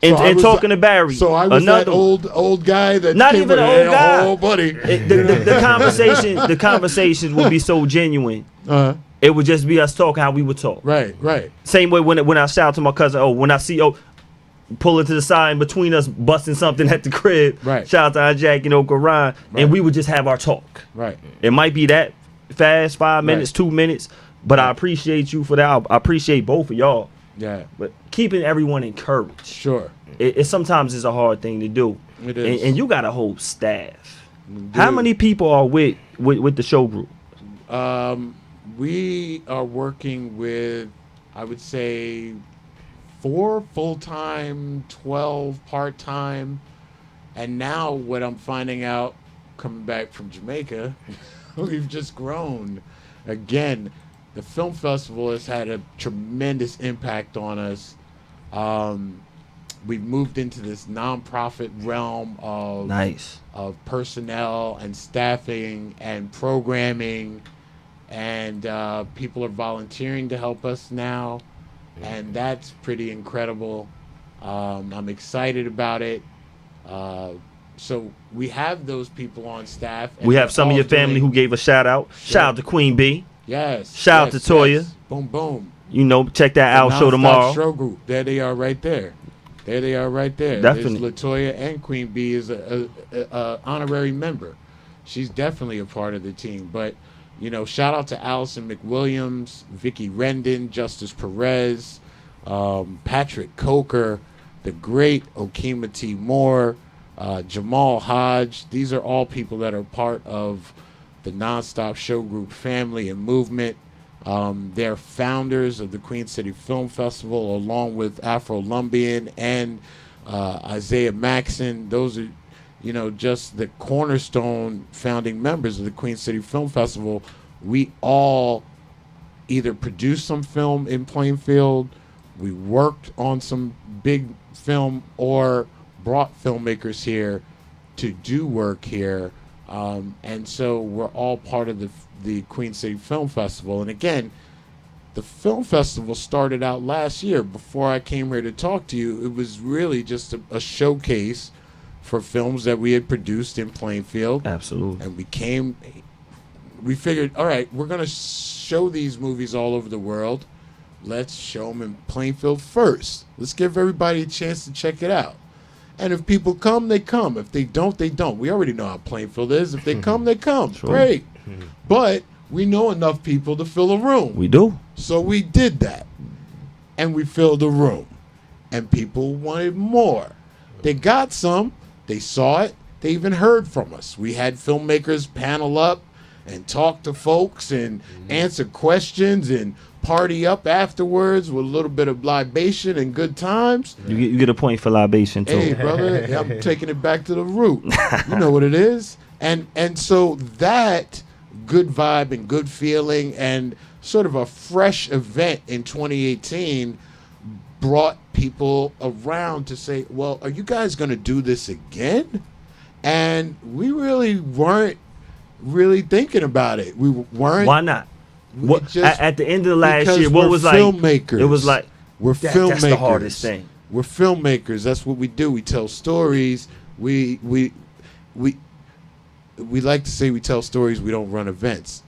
and talking to Barry. So I was that old guy that not even an old guy. Oh, buddy. The conversations would be so genuine. It would just be us talking how we would talk. Right. Same way when I shout out to my cousin. When I see pull it to the side in between us, busting something at the crib. Right. Shout out to our Jack and Ryan, and we would just have our talk. Right. It might be that fast, 5 minutes, 2 minutes, but I appreciate you for that. I appreciate both of y'all. Yeah. But keeping everyone encouraged. Sure. It sometimes is a hard thing to do. It is. And you got a whole staff. How many people are with the show group? We are working with, I would say, 4 full-time, 12 part-time, and now what I'm finding out coming back from Jamaica, we've just grown. Again, the film festival has had a tremendous impact on us. We've moved into this nonprofit realm of personnel and staffing and programming, and people are volunteering to help us now. And that's pretty incredible. I'm excited about it. So we have those people on staff. We have some of your family who gave a shout out. Sure. Shout out to Queen B. Yes. Shout out to Toya. Yes. Boom, boom. You know, check that out show tomorrow. Show group. There they are right there. Definitely. There's Latoya, and Queen B is a honorary member. She's definitely a part of the team. But, you know, shout out to Allison McWilliams, Vicky Rendon, Justice Perez, Patrick Coker, the great Okema T. Moore, Jamal Hodge. These are all people that are part of the Nonstop Show Group family and movement. They're founders of the Queen City Film Festival, along with Afro Lumbian and Isaiah Maxon. Those are, just the cornerstone founding members of the Queen City Film Festival. We all either produced some film in Plainfield, we worked on some big film, or brought filmmakers here to do work here. And so we're all part of the Queen City Film Festival. And again, the film festival started out last year. Before I came here to talk to you, it was really just a showcase for films that we had produced in Plainfield. Absolutely. And we figured, all right, we're going to show these movies all over the world. Let's show them in Plainfield first. Let's give everybody a chance to check it out. And if people come, they come. If they don't, they don't. We already know how Plainfield is. If they come, they come. Sure. Great. But we know enough people to fill a room. We do. So we did that. And we filled a room. And people wanted more. They got some. They saw it. They even heard from us. We had filmmakers panel up and talk to folks and answer questions and party up afterwards with a little bit of libation and good times. You get a point for libation too. Hey, brother, I'm taking it back to the root. You know what it is. And so that good vibe and good feeling and sort of a fresh event in 2018 brought people around to say, well, are you guys going to do this again? And we really weren't really thinking about it. We weren't. Why not? We What, just- at the end of the last because year, what we're was like? filmmakers. It was like We're filmmakers. That's the hardest thing. We're filmmakers. That's what we do. We tell stories. We like to say we tell stories. We don't run events.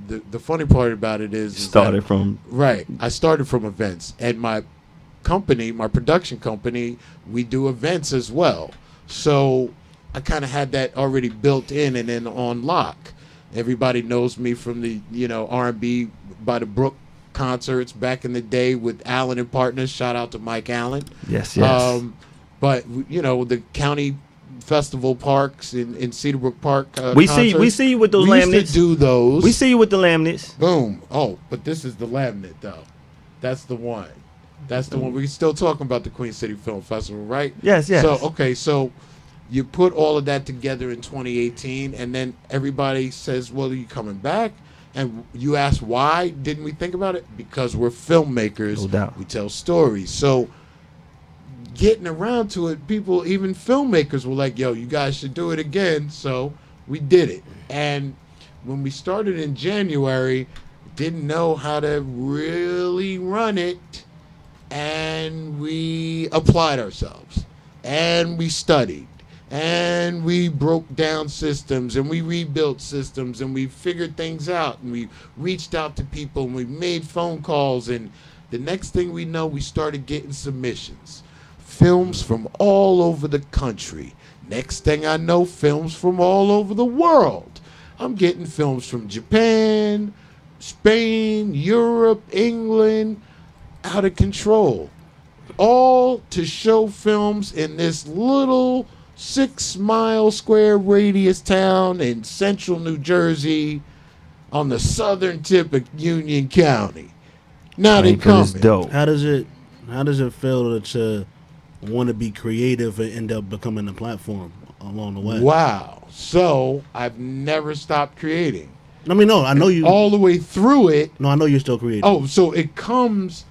The funny part about it is Started from right. I started from events, and my company, my production company, we do events as well. So I kind of had that already built in and then on lock. Everybody knows me from the R&B by the Brook concerts back in the day with Allen and Partners. Shout out to Mike Allen. yes. But the county festival parks in Cedarbrook Park. We concerts, see you with those we laminates. used to do those. We see you with the laminates. Boom. Oh, but this is the laminate though. That's the one. That's the one. We're still talking about the Queen City Film Festival, right? Yes. So you put all of that together in 2018, and then everybody says, well, are you coming back? And you ask, why didn't we think about it? Because we're filmmakers. No doubt. We tell stories. So getting around to it, people, even filmmakers were like, yo, you guys should do it again. So we did it. And when we started in January, didn't know how to really run it. And we applied ourselves. And we studied. And we broke down systems and we rebuilt systems and we figured things out and we reached out to people and we made phone calls, and the next thing we know, we started getting submissions. Films from all over the country. Next thing I know, films from all over the world. I'm getting films from Japan, Spain, Europe, England, out of control. All to show films in this little 6-mile square radius town in central New Jersey on the southern tip of Union County. Now they Plainfield is coming. dope. How does it feel to want to be creative and end up becoming a platform along the way? Wow. So I've never stopped creating. I mean, no, I know you. All the way through it. No, I know you're still creating. Oh, so it comes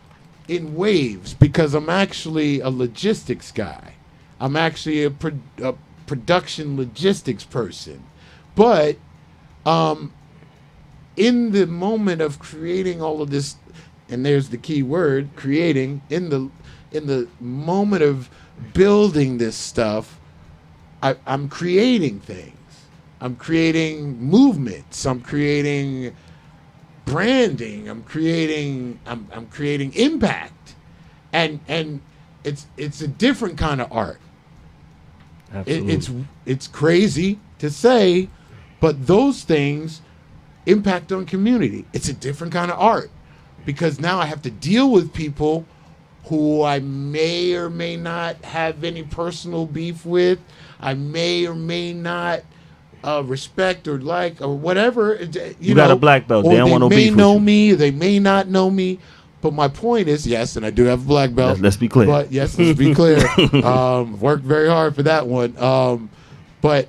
in waves because I'm actually a logistics guy. I'm actually a production logistics person. But in the moment of creating all of this, and there's the key word, creating, in the moment of building this stuff, I'm creating things. I'm creating movements. I'm creating branding. I'm creating impact. And it's a different kind of art. Absolutely. It's crazy to say, but those things impact on community. It's a different kind of art because now I have to deal with people who I may or may not have any personal beef with. I may or may not respect or like or whatever. You got a black belt. Or They don't want no may beef with know you. me. They may not know me. But my point is, yes, and I do have a black belt. Let's be clear. But yes, let's be clear. Worked very hard for that one. But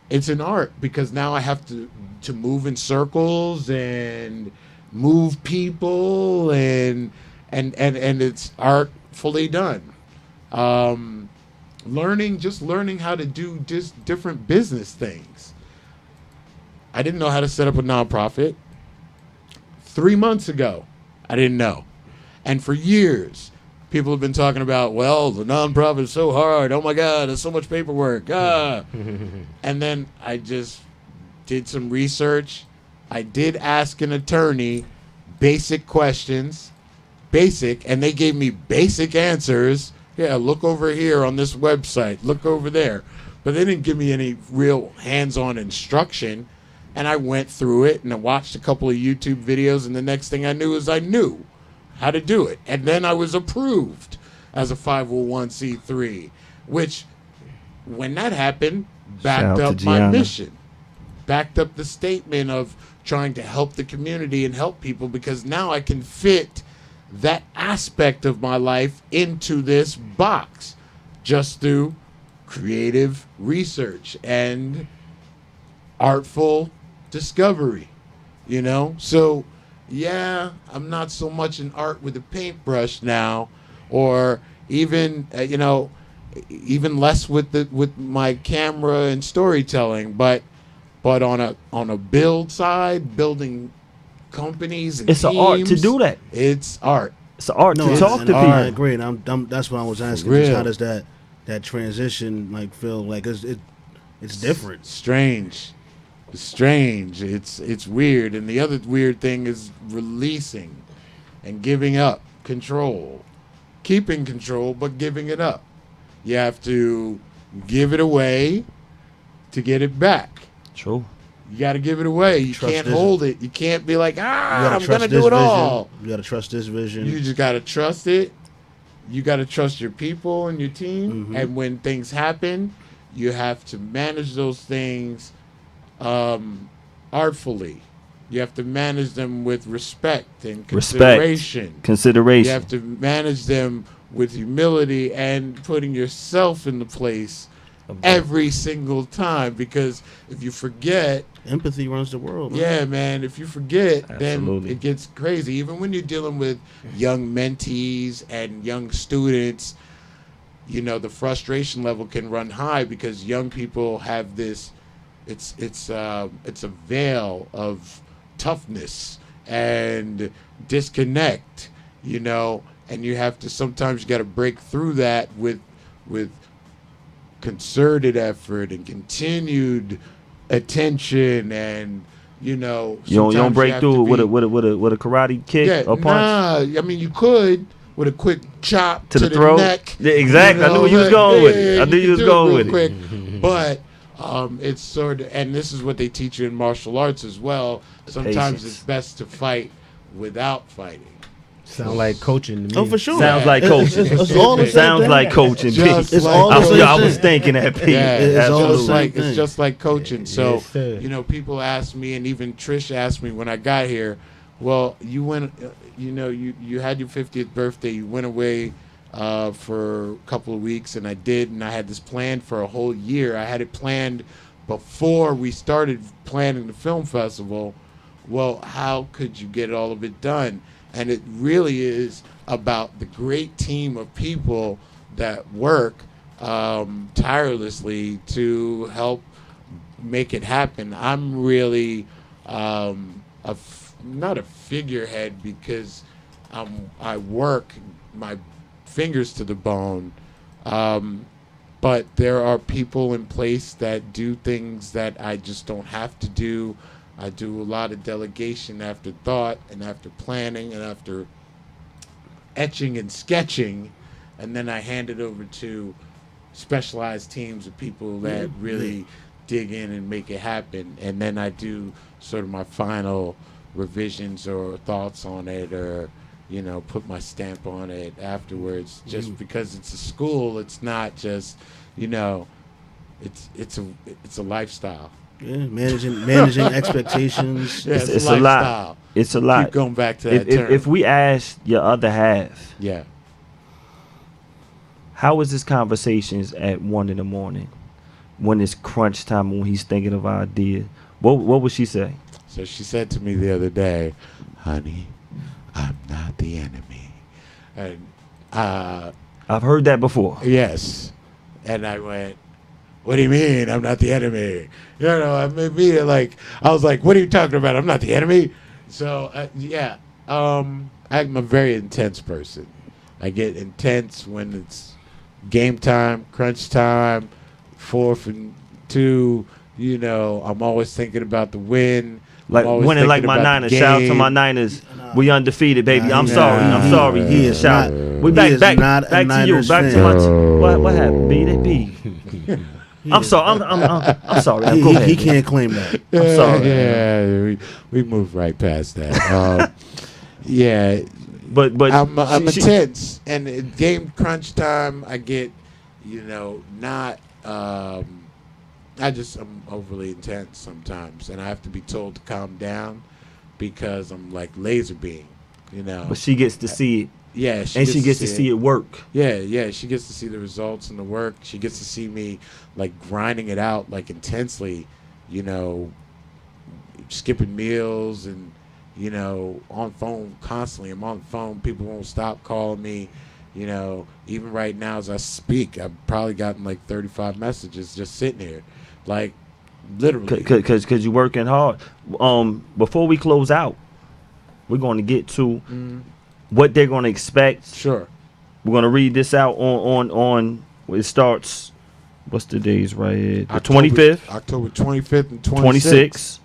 it's an art because now I have to move in circles and move people and it's artfully done. Learning how to do just different business things. I didn't know how to set up a nonprofit. 3 months ago, I didn't know. And for years, people have been talking about, well, the nonprofit is so hard. Oh my God, there's so much paperwork. And then I just did some research. I did ask an attorney basic questions, and they gave me basic answers. Yeah, look over here on this website. Look over there. But they didn't give me any real hands-on instruction. And I went through it and I watched a couple of YouTube videos, and the next thing I knew is I knew how to do it. And then I was approved as a 501c3, which, when that happened, backed up my mission, backed up the statement of trying to help the community and help people, because now I can fit that aspect of my life into this box just through creative research and artful discovery, So, yeah, I'm not so much in art with a paintbrush now, or even, even less with my camera and storytelling, but on a build side, building companies and it's teams, an art to do that. It's art. It's an art to talk to people. I agree, and that's what I was asking. Real. How does that transition feel like? It's different. Strange. It's weird. And the other weird thing is releasing and giving up control. Keeping control, but giving it up. You have to give it away to get it back. True. You got to give it away. You can't hold it. You can't be like, I'm going to do it all. You got to trust this vision. You just got to trust it. You got to trust your people and your team. Mm-hmm. And when things happen, you have to manage those things artfully. You have to manage them with respect and consideration. Consideration. You have to manage them with humility and putting yourself in the place every single time, because if you forget, empathy runs the world, man. Yeah, man, if you forget, Absolutely. then it gets crazy. Even when you're dealing with young mentees and young students, the frustration level can run high because young people have this it's a veil of toughness and disconnect, and you have to sometimes got to break through that with concerted effort and continued attention, and you don't break through with a karate kick or punch. Nah, I mean you could with a quick chop to the throat. neck. Yeah, exactly. I knew you was going with it. I knew you was going with quick. it. But it's sort of, and this is what they teach you in martial arts as well. Sometimes Patience. it's best to fight without fighting. Sound like coaching to me. Oh, for sure. Sounds like coaching. It's all the same Sounds thing. like coaching. Just It's like all the coaching. same I was thing. thinking that, Pete. Yeah, It's all the just same like thing. it's just like coaching. So Yes, sir. people ask me, and even Trish asked me when I got here. Well, you went, you had your 50th birthday. You went away for a couple of weeks, and I did, and I had this planned for a whole year. I had it planned before we started planning the film festival. Well, how could you get all of it done? And it really is about the great team of people that work tirelessly to help make it happen. I'm really not a figurehead because I work my fingers to the bone, but there are people in place that do things that I just don't have to do. I do a lot of delegation after thought and after planning and after etching and sketching, and then I hand it over to specialized teams of people that really dig in and make it happen, and then I do sort of my final revisions or thoughts on it, or put my stamp on it afterwards. Just because it's a school, it's not just it's a lifestyle. Yeah, managing expectations. Yeah, It's a lot. It's a lot. Keep going back to that term. If we ask your other half, yeah. how is his conversations at 1 a.m. when it's crunch time, when he's thinking of ideas? What would she say? So she said to me the other day, honey, I'm not the enemy. And I've heard that before. yes. And I went, what do you mean I'm not the enemy? You know, I was like, what are you talking about? I'm not the enemy. So, yeah. I'm a very intense person. I get intense when it's game time, crunch time, 4th and 2. You know, I'm always thinking about the win. Like winning like my Niners. Shout out to my Niners. We undefeated, baby. Nah, I'm he- sorry. nah, I'm sorry. he is Shout. not- We he back is back not a back to you. Niners Back to fan. my. What happened? B. I'm sorry. I'm sorry. Go ahead. He can't claim that. I'm sorry. Yeah, we moved right past that. Yeah, But I'm she- intense, and in game crunch time, I get, you know, not. I'm overly intense sometimes, and I have to be told to calm down because I'm like laser beam, you know. But she gets to see it, Yeah, and she gets to see it work. Yeah, she gets to see the results and the work. She gets to see me like grinding it out like intensely, you know, skipping meals and, you know, on phone constantly. I'm on the phone. People won't stop calling me. You know, even right now as I speak, I've probably gotten like 35 messages just sitting here, like literally. Because you're working hard. Before we close out, we're going to get to what they're going to expect. Sure. We're going to read this out on it starts. What's the days right here? The 25th, October 25th and 26th. 26th.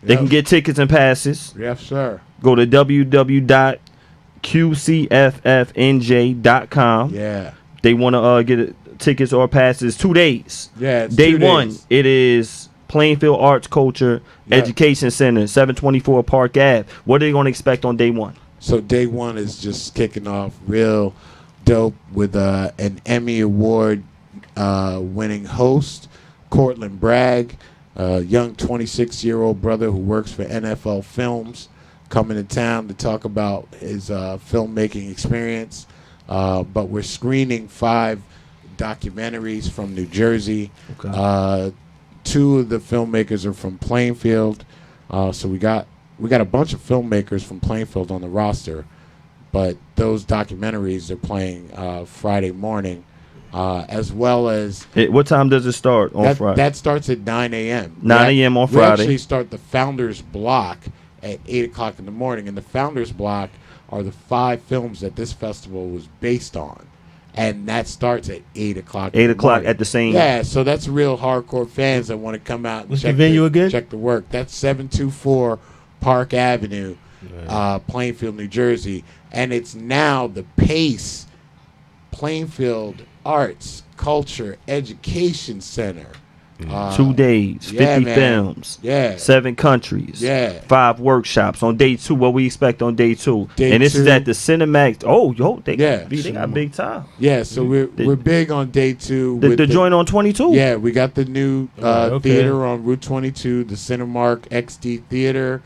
They Yep. can get tickets and passes. Yes, sir. Go to www.qcffnj.com. Yeah. They want to get tickets or passes 2 days. Yeah. It's Day 2 one, days. it is Plainfield Arts Culture Yeah. Education Center, 724 Park Ave. What are they going to expect on day one? So day one is just kicking off real dope with an Emmy Award winning host, Cortland Bragg, a young 26-year-old brother who works for NFL Films, coming to town to talk about his filmmaking experience. But we're screening 5 documentaries from New Jersey. Okay. 2 of the filmmakers are from Plainfield. So we got a bunch of filmmakers from Plainfield on the roster, but those documentaries are playing Friday morning, as well as What time does it start on Friday? that starts at 9 a.m. 9 a.m. on We Friday. actually start the Founders Block at 8 o'clock in the morning, and the Founders Block are the 5 films that this festival was based on, and that starts at 8 o'clock. 8 o'clock at the same. Yeah, so that's real hardcore fans that want to come out and What's the check venue again? Check the work. That's 724 Park Avenue, Plainfield, New Jersey, and it's now the PACE, Plainfield Arts, Culture, Education Center. 2 days, 50 yeah, man. films, Yeah. 7 countries, Yeah. 5 workshops on day 2. What we expect on day 2, Day and this is 2. at the Cinemax. Oh, they Yeah. got big time. Yeah, so we're big on day 2. The joint on 22. Yeah, we got the new Okay. theater on Route 22, the Cinemark XD Theater.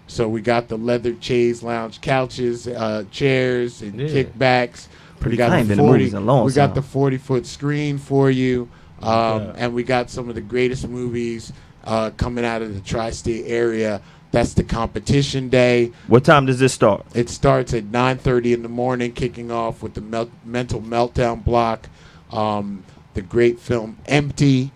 So we got the leather chaise lounge couches, chairs, and Yeah. kickbacks. Pretty We got I ain't the been to movies in a long We got time. the 40-foot screen for you, Yeah. and we got some of the greatest movies coming out of the tri-state area. That's the competition day. What time does this start? It starts at 9:30 in the morning, kicking off with the Mental Meltdown block. The great film Empty,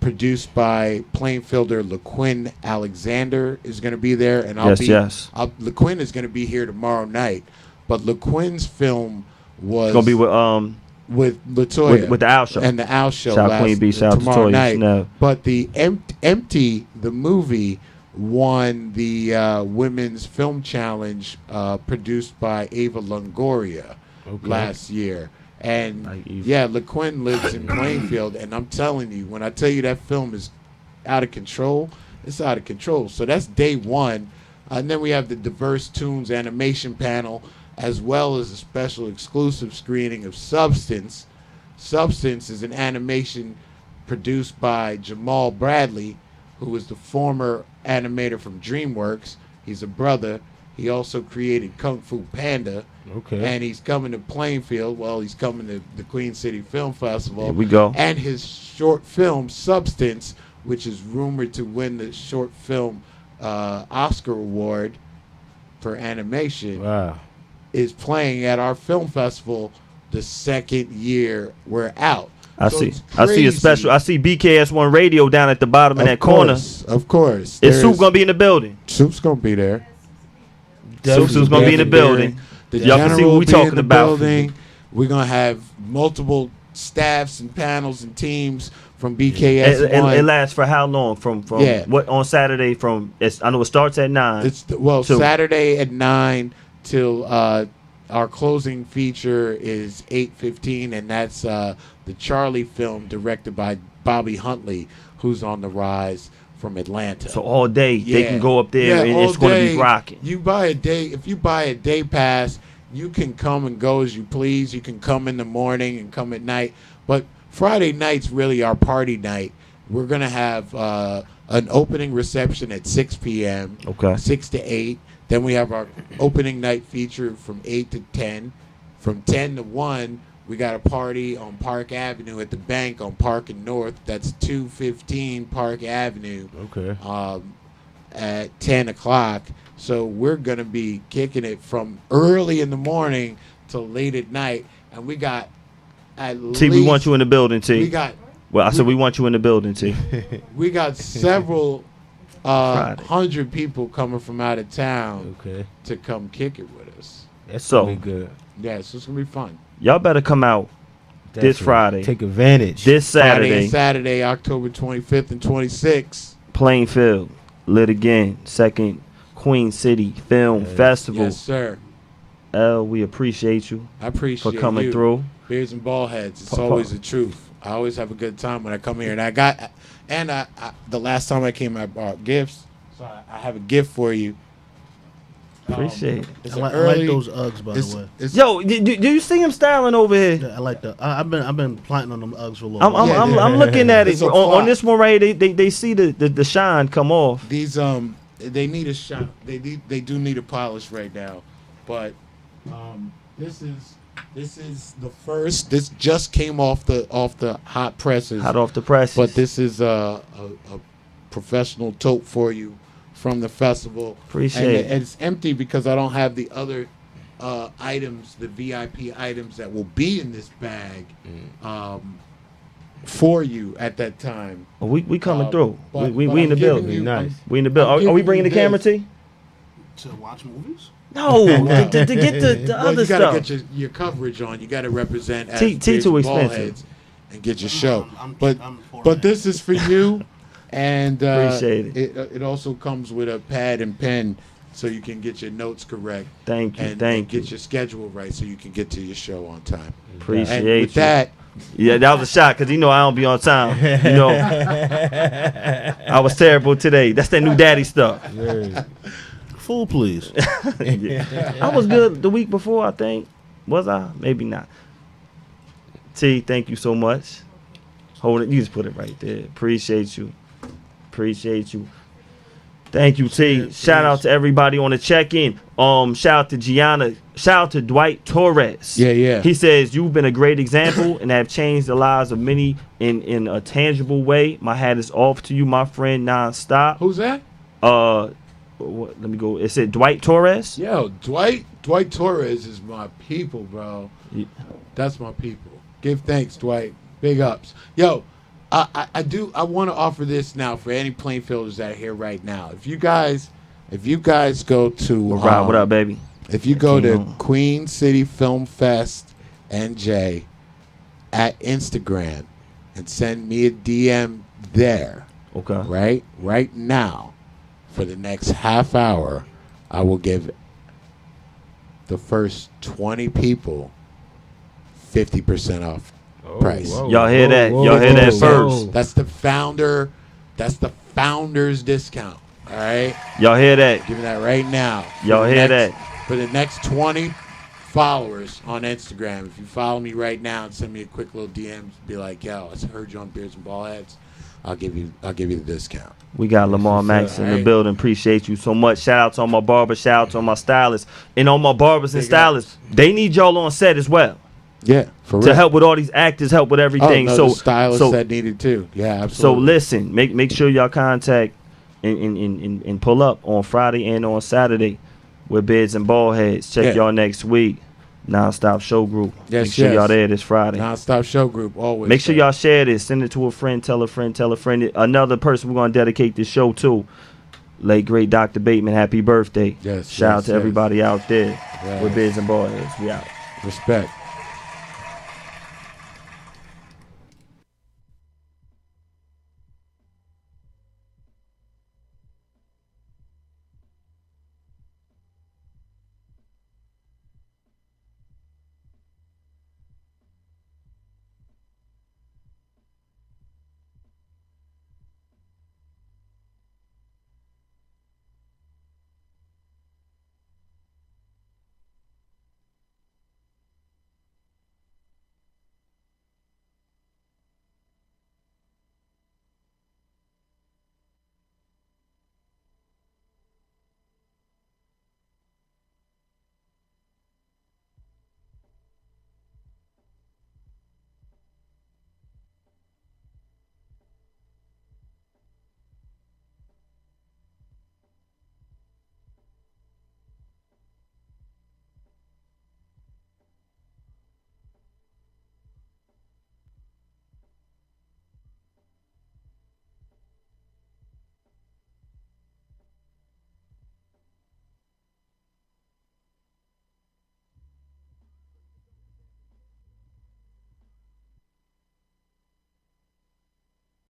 produced by Plainfielder LaQuinn Alexander, is going to be there, and Yes. LaQuinn is going to be here tomorrow night. But LaQuinn's film was It's gonna be with with Latoya with the Owl Show. and the Owl Show Shout out Queen Bee, shout out to tomorrow Toya, night. no. But the Empty, the movie, won the Women's Film Challenge produced by Ava Longoria last year. And Like Eva. yeah, LaQuinn lives in Plainfield, and I'm telling you, when I tell you that film is out of control, it's out of control. So that's day 1. And then we have the Diverse Tunes animation panel, as well as a special exclusive screening of Substance. Substance is an animation produced by Jamal Bradley, who was the former animator from DreamWorks. He's a brother. He also created Kung Fu Panda. Okay. And he's coming to Plainfield. Well, he's coming to the Queen City Film Festival. Here we go. And his short film, Substance, which is rumored to win the short film Oscar award for animation, Wow. is playing at our film festival the second year we're out. I So see. it's I see a crazy. special. I see BKS1 Radio down at the bottom in that corner. Of course. Is Soup gonna be in the building? Soup's gonna be there. Soup's gonna be in the building. The Y'all can see general what will we be talking in the about. building. We're gonna have multiple staffs and panels and teams from BKS1. It lasts for how long? From Yeah. what on Saturday? I know it starts at 9. So- Saturday at 9 till our closing feature is 8:15, and that's the Charlie film directed by Bobby Huntley, who's on the rise from Atlanta. So all day they Yeah. can go up there and all it's going to day. be rocking. If you buy a day pass, you can come and go as you please. You can come in the morning and come at night. But Friday night's really our party night. We're gonna have an opening reception at 6 p.m. Okay. 6 to 8. Then we have our opening night feature from 8 to 10. From 10 to 1, we got a party on Park Avenue at the bank on Park and North. That's 215 Park Avenue Okay. at 10 o'clock. So we're going to be kicking it from early in the morning till late at night. And we got at T, we want you in the building, T. We said we want you in the building, T. we got several Friday. 100 people coming from out of town Okay. to come kick it with us. That's So- gonna be good. Yeah, so it's going to be fun. Y'all better come out this Definitely. Friday, Take advantage. this Friday Saturday, and Saturday, October 25th and 26th. Plainfield, lit again, second Queen City Film Festival. Yes, sir. L, we appreciate you I appreciate for coming you. through. Beards and Baldheads. It's Pa- always the truth. I always have a good time when I come here. And I the last time I came, I brought gifts. So I have a gift for you. Appreciate it. It's I an like early. those Uggs, by the way. It's, Yo, do you see him styling over here? Yeah, I like the. I've been planting on them Uggs for a little I'm while. I'm looking at it It's a on flop. this one right. They see the shine come off. these they need a shot. They do need a polish right now, but this is the first. This just came off the hot presses. Hot off the presses. But this is a professional tote for you from the festival. Appreciate it. And it's empty because I don't have the other items, the VIP items that will be in this bag for you at that time. Oh, we coming through. but- We but in I'm the giving building. you- Nice. We in the building. Are we bringing the camera, T? To watch movies. No, to get the Well, other you gotta stuff. get your coverage on. You gotta represent as T Beards too and expensive. Ballheads and get your show. I'm But for but that. this is for you, and Appreciate it also comes with a pad and pen so you can get your notes correct Thank you, and thank you. get your schedule right so you can get to your show on time. Appreciate And you. with that, Yeah, that was a shot because I don't be on time. You know, I was terrible today. That's that new daddy stuff. Yeah. Fool, please. I was good the week before, I think. Was I? Maybe not. T, thank you so much. Hold it. You just put it right there. Appreciate you. Appreciate you. Thank you, T. Yeah, Shout out please. to everybody on the check-in. Shout out to Gianna. Shout out to Dwight Torres. yeah. He says, you've been a great example and have changed the lives of many in a tangible way. My hat is off to you, my friend, nonstop. Who's that? Let me go. It said Dwight Torres. Yo, Dwight Torres is my people, bro. Yeah. That's my people. Give thanks, Dwight. Big ups. Yo, I want to offer this now for any Plainfielders that are here right now. If you guys go to Rob, what up, baby? if you go to Latino. Queen City Film Fest NJ at Instagram and send me a DM there, Okay. right now, for the next half hour, I will give the first 20 people 50% off price. Y'all hear that? Y'all hear that first? That's the founder's discount. All right, Y'all hear that? giving that right now. Y'all hear that? For the next 20, followers on Instagram. If you follow me right now and send me a quick little DM, be like, "Yo, I heard you on Beards and Ballheads." I'll give you the discount. We got Lamar Max in the Right. building. Appreciate you so much. Shout out to all my barbers. Shout out to all my stylists. And all my barbers and Big ups. stylists. They need y'all on set as well. Yeah, for real. To help with all these actors, help with everything. the stylists that needed too. Yeah, So absolutely. listen, make sure y'all contact and pull up on Friday and on Saturday with Beards and Ballheads. Check Yeah. y'all next week. Nonstop Show Group. Yes, Make sure yes. y'all there this Friday. Non-stop show group always. Make sure y'all share this. Send it to a friend. Tell a friend. Tell a friend. Another person we're gonna dedicate this show to. Late great Dr. Bateman. Happy birthday. Yes, Shout out yes, to yes. everybody out there Yes. with Beards and Ballheads. We out. Respect.